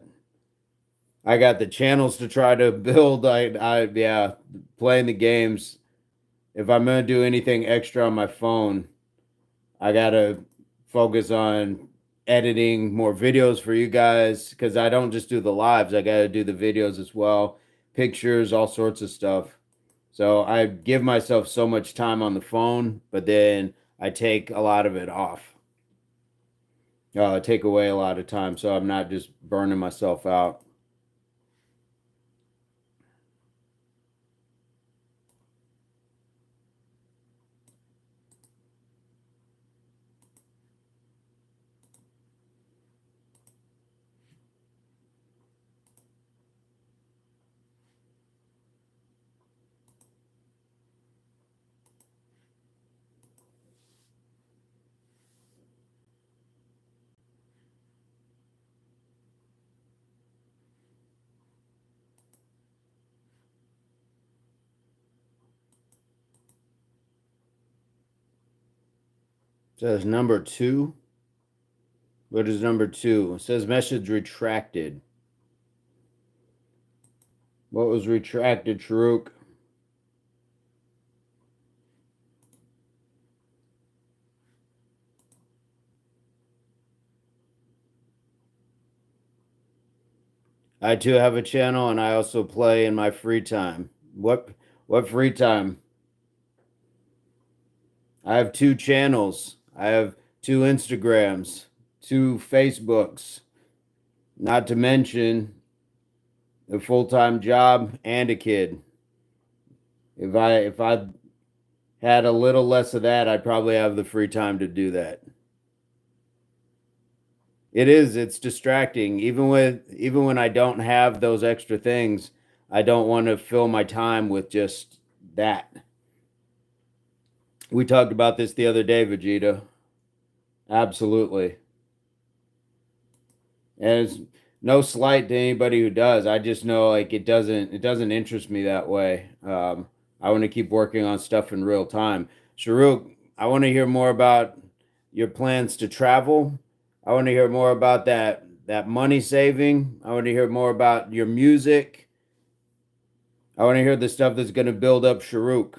the channels to try to build. Yeah, playing the games. If I'm gonna do anything extra on my phone, I gotta focus on editing more videos for you guys because I don't just do the lives. I gotta do the videos as well, pictures, all sorts of stuff. So I give myself so much time on the phone, but then I take a lot of it off. Take away a lot of time, so I'm not just burning myself out. It says number 2. What is number 2? It says message retracted. What was retracted, Sharuk? I too have a channel and I also play in my free time. What free time? I have 2 channels. I have 2 Instagrams, 2 Facebooks, not to mention a full-time job and a kid. If I had a little less of that, I'd probably have the free time to do that. It's distracting. Even when I don't have those extra things, I don't want to fill my time with just that. We talked about this the other day, Vegeta. Absolutely. And it's no slight to anybody who does. I just know like it doesn't interest me that way. I want to keep working on stuff in real time. Sharuk, I want to hear more about your plans to travel. I want to hear more about that money saving. I want to hear more about your music. I want to hear the stuff that's going to build up Sharuk.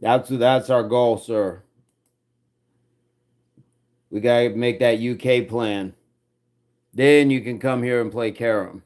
That's our goal, sir. We gotta make that UK plan. Then you can come here and play carom.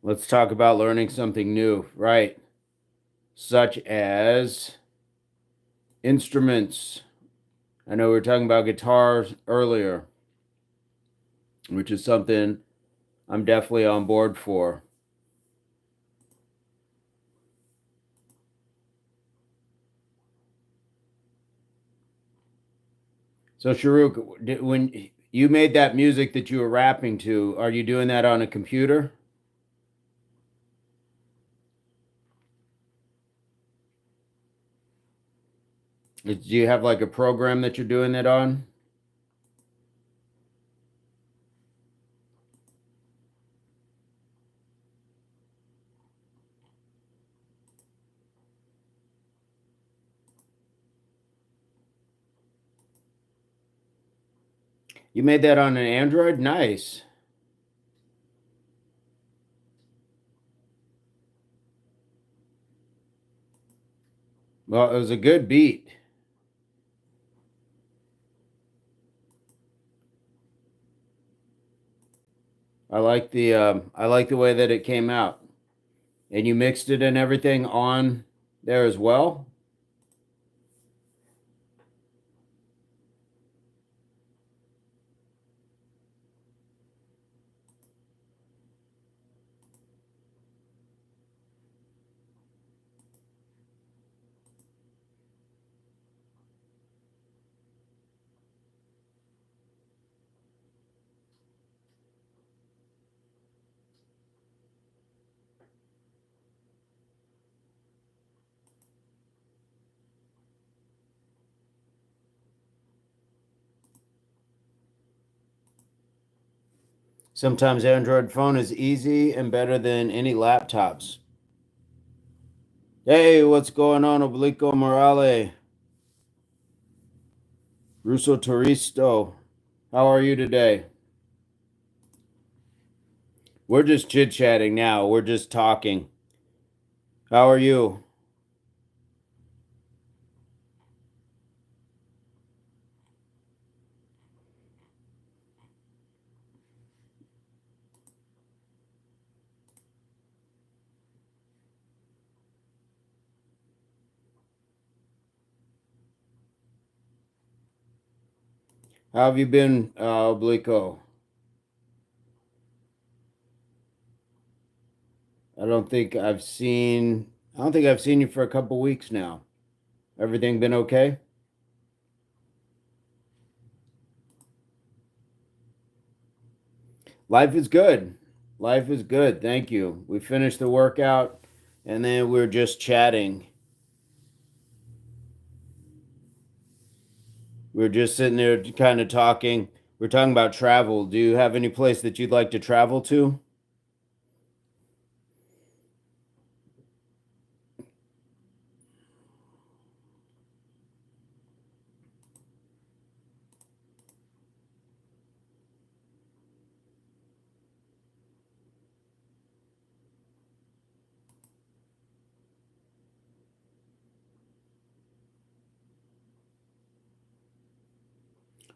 Let's talk about learning something new, right? Such as instruments. I know we were talking about guitars earlier, which is something I'm definitely on board for. So, Sharuk, when you made that music that you were rapping to, are you doing that on a computer? Do you have like a program that you're doing it on? You made that on an Android? Nice. Well, it was a good beat. I like the way that it came out. And you mixed it and everything on there as well? Sometimes Android phone is easy and better than any laptops. Hey, what's going on, Oblique Morale? Russo Turisto. How are you today? We're just chit chatting now. We're just talking. How are you? How have you been, Oblico? I don't think I've seen you for a couple weeks now. Everything been okay? Life is good. Life is good. Thank you. We finished the workout and then we are just chatting. We are just sitting there kind of talking. We're talking about travel. Do you have any place that you'd like to travel to?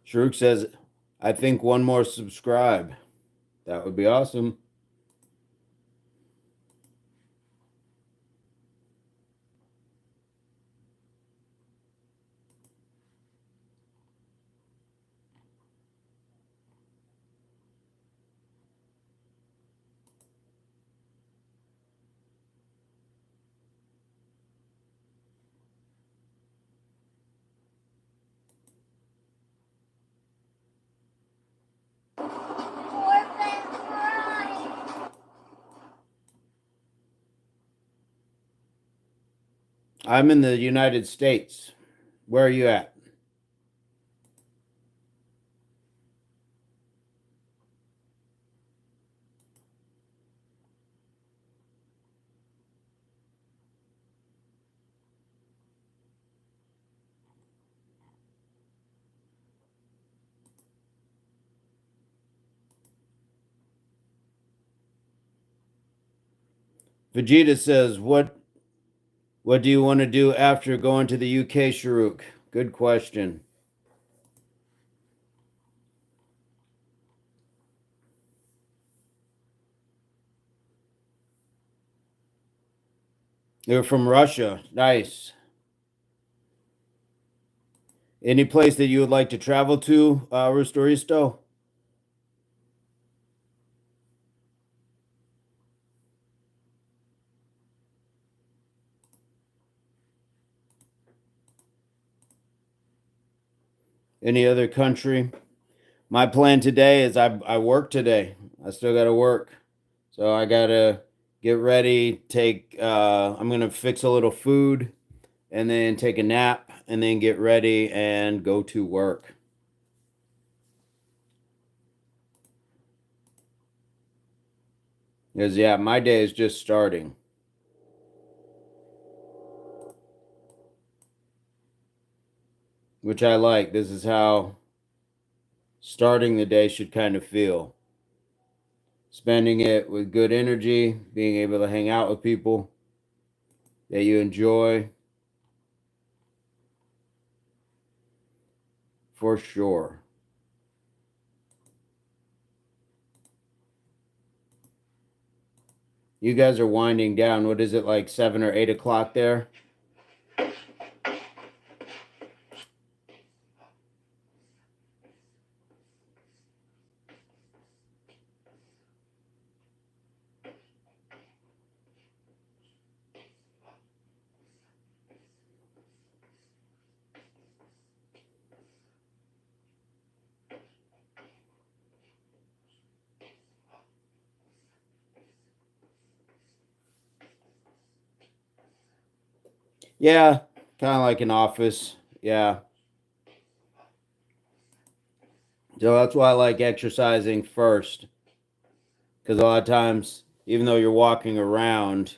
Sharuk says, I think one more subscribe. That would be awesome. I'm in the United States. Where are you at? Vegeta says, what do you want to do after going to the UK, Sharuk? Good question. They're from Russia. Nice. Any place that you would like to travel to, Ristoristo? Any other country? My plan today is I work today. I still got to work. So I got to get ready, I'm going to fix a little food and then take a nap and then get ready and go to work. Because, yeah, my day is just starting, which I like. This is how starting the day should kind of feel. Spending it with good energy, being able to hang out with people that you enjoy, for sure. You guys are winding down. What is it, like 7 or 8 o'clock there? Yeah, kind of like an office. Yeah. So that's why I like exercising first. Because a lot of times, even though you're walking around,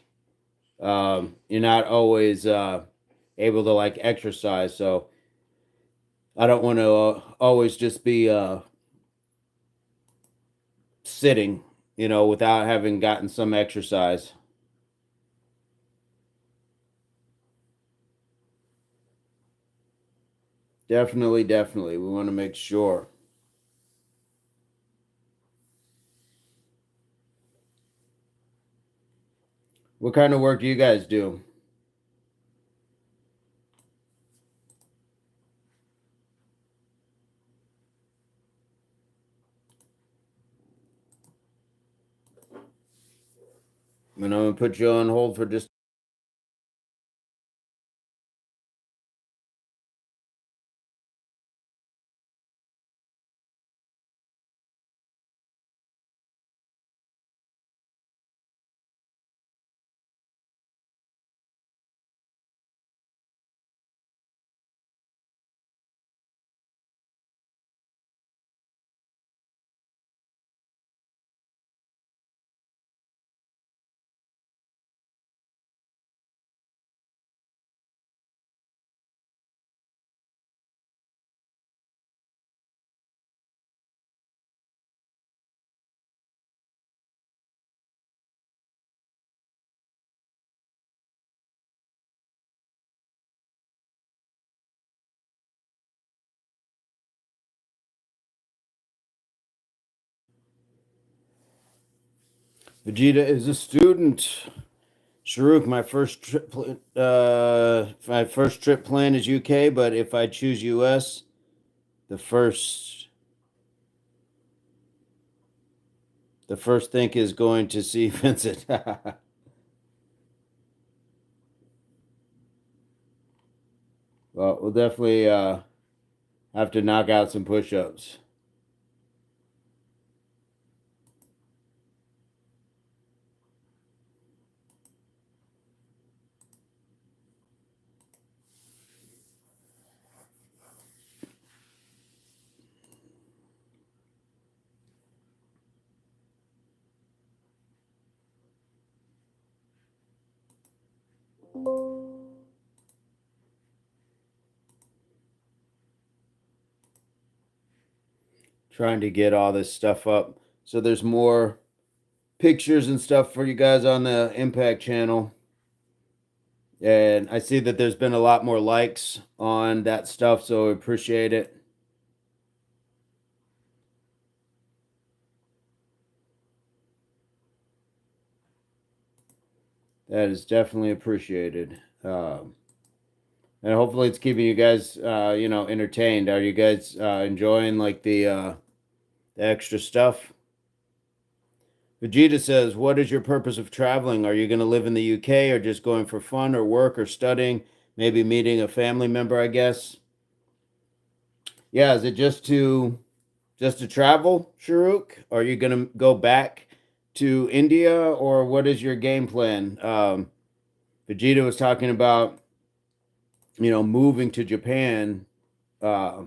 you're not always able to like exercise. So I don't want to always just be sitting, without having gotten some exercise. Definitely, definitely. We want to make sure. What kind of work do you guys do? I'm gonna put you on hold for just. Vegeta is a student. Sharuk, my first trip plan is UK, but if I choose US, the first the first thing is going to see Vincent. Well, we'll definitely have to knock out some push-ups. Trying to get all this stuff up so there's more pictures and stuff for you guys on the Impact channel. And I see that there's been a lot more likes on that stuff, so I appreciate it. That is definitely appreciated. And hopefully it's keeping you guys, entertained. Are you guys enjoying like the extra stuff? Vegeta says, "What is your purpose of traveling? Are you going to live in the UK or just going for fun or work or studying? Maybe meeting a family member, I guess." Yeah, is it just to travel, Sharuk? Are you going to go back to India or what is your game plan? Vegeta was talking about, moving to Japan, uh,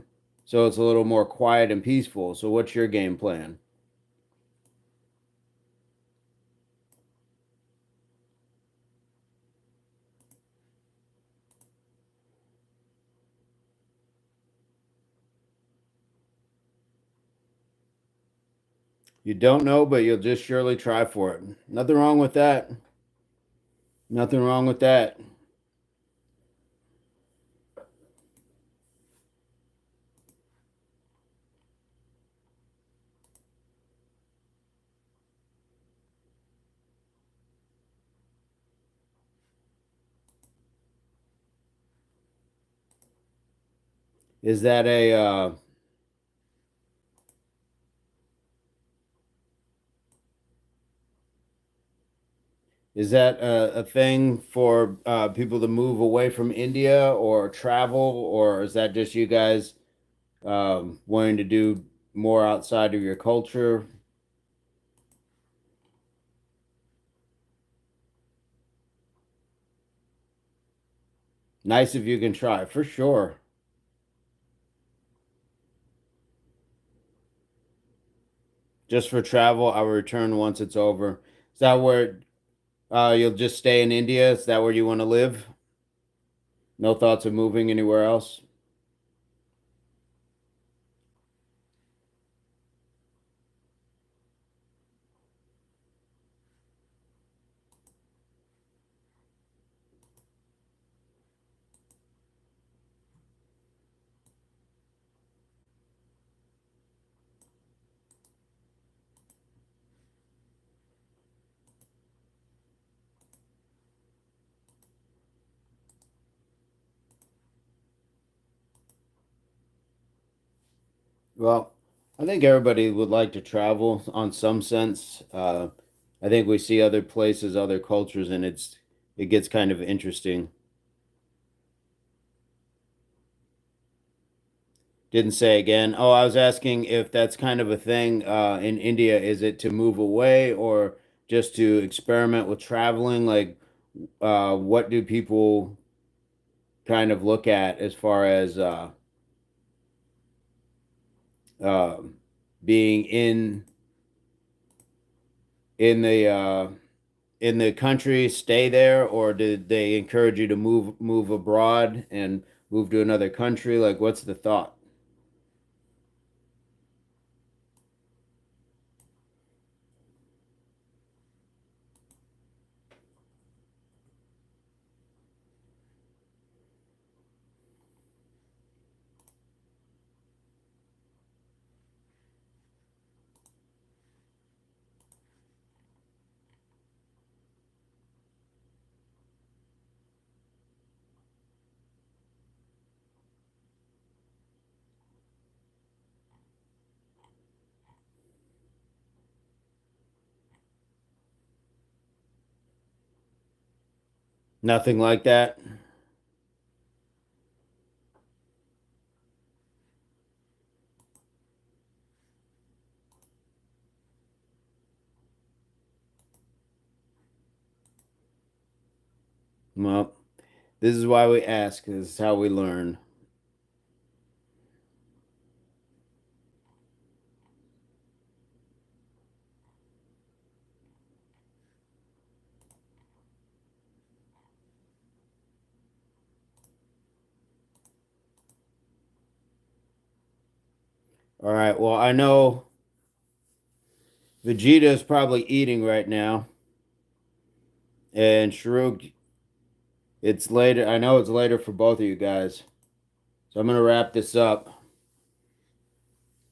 so it's a little more quiet and peaceful. So what's your game plan? You don't know, but you'll just surely try for it. Nothing wrong with that. Nothing wrong with that. Is that a is that a thing for people to move away from India or travel, or is that just you guys wanting to do more outside of your culture? Nice if you can try, for sure. Just for travel, I will return once it's over. Is that where you'll just stay in India? Is that where you want to live? No thoughts of moving anywhere else? Well, I think everybody would like to travel on some sense. I think we see other places, other cultures, and it gets kind of interesting. Didn't say again. Oh, I was asking if that's kind of a thing in India. Is it to move away or just to experiment with traveling? Like, what do people kind of look at as far as uh, being in the in the country, stay there, or did they encourage you to move abroad and move to another country? Like, what's the thought? Nothing like that. Well, this is why we ask. This is how we learn. All right. Well, I know Vegeta is probably eating right now. And Shrug, it's later. I know it's later for both of you guys. So I'm going to wrap this up.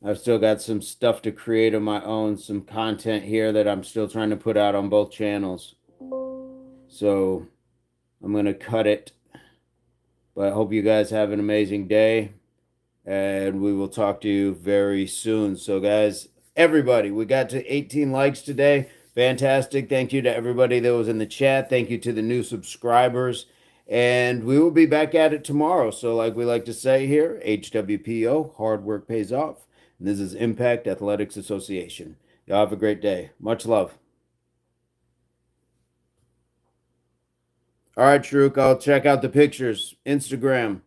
I've still got some stuff to create of my own, some content here that I'm still trying to put out on both channels. So I'm going to cut it. But I hope you guys have an amazing day. And we will talk to you very soon. So, guys, everybody, we got to 18 likes today. Fantastic. Thank you to everybody that was in the chat. Thank you to the new subscribers. And we will be back at it tomorrow. So, like we like to say here, HWPO, hard work pays off. And this is Impact Athletics Association. Y'all have a great day. Much love. All right, Shruk, I'll check out the pictures. Instagram.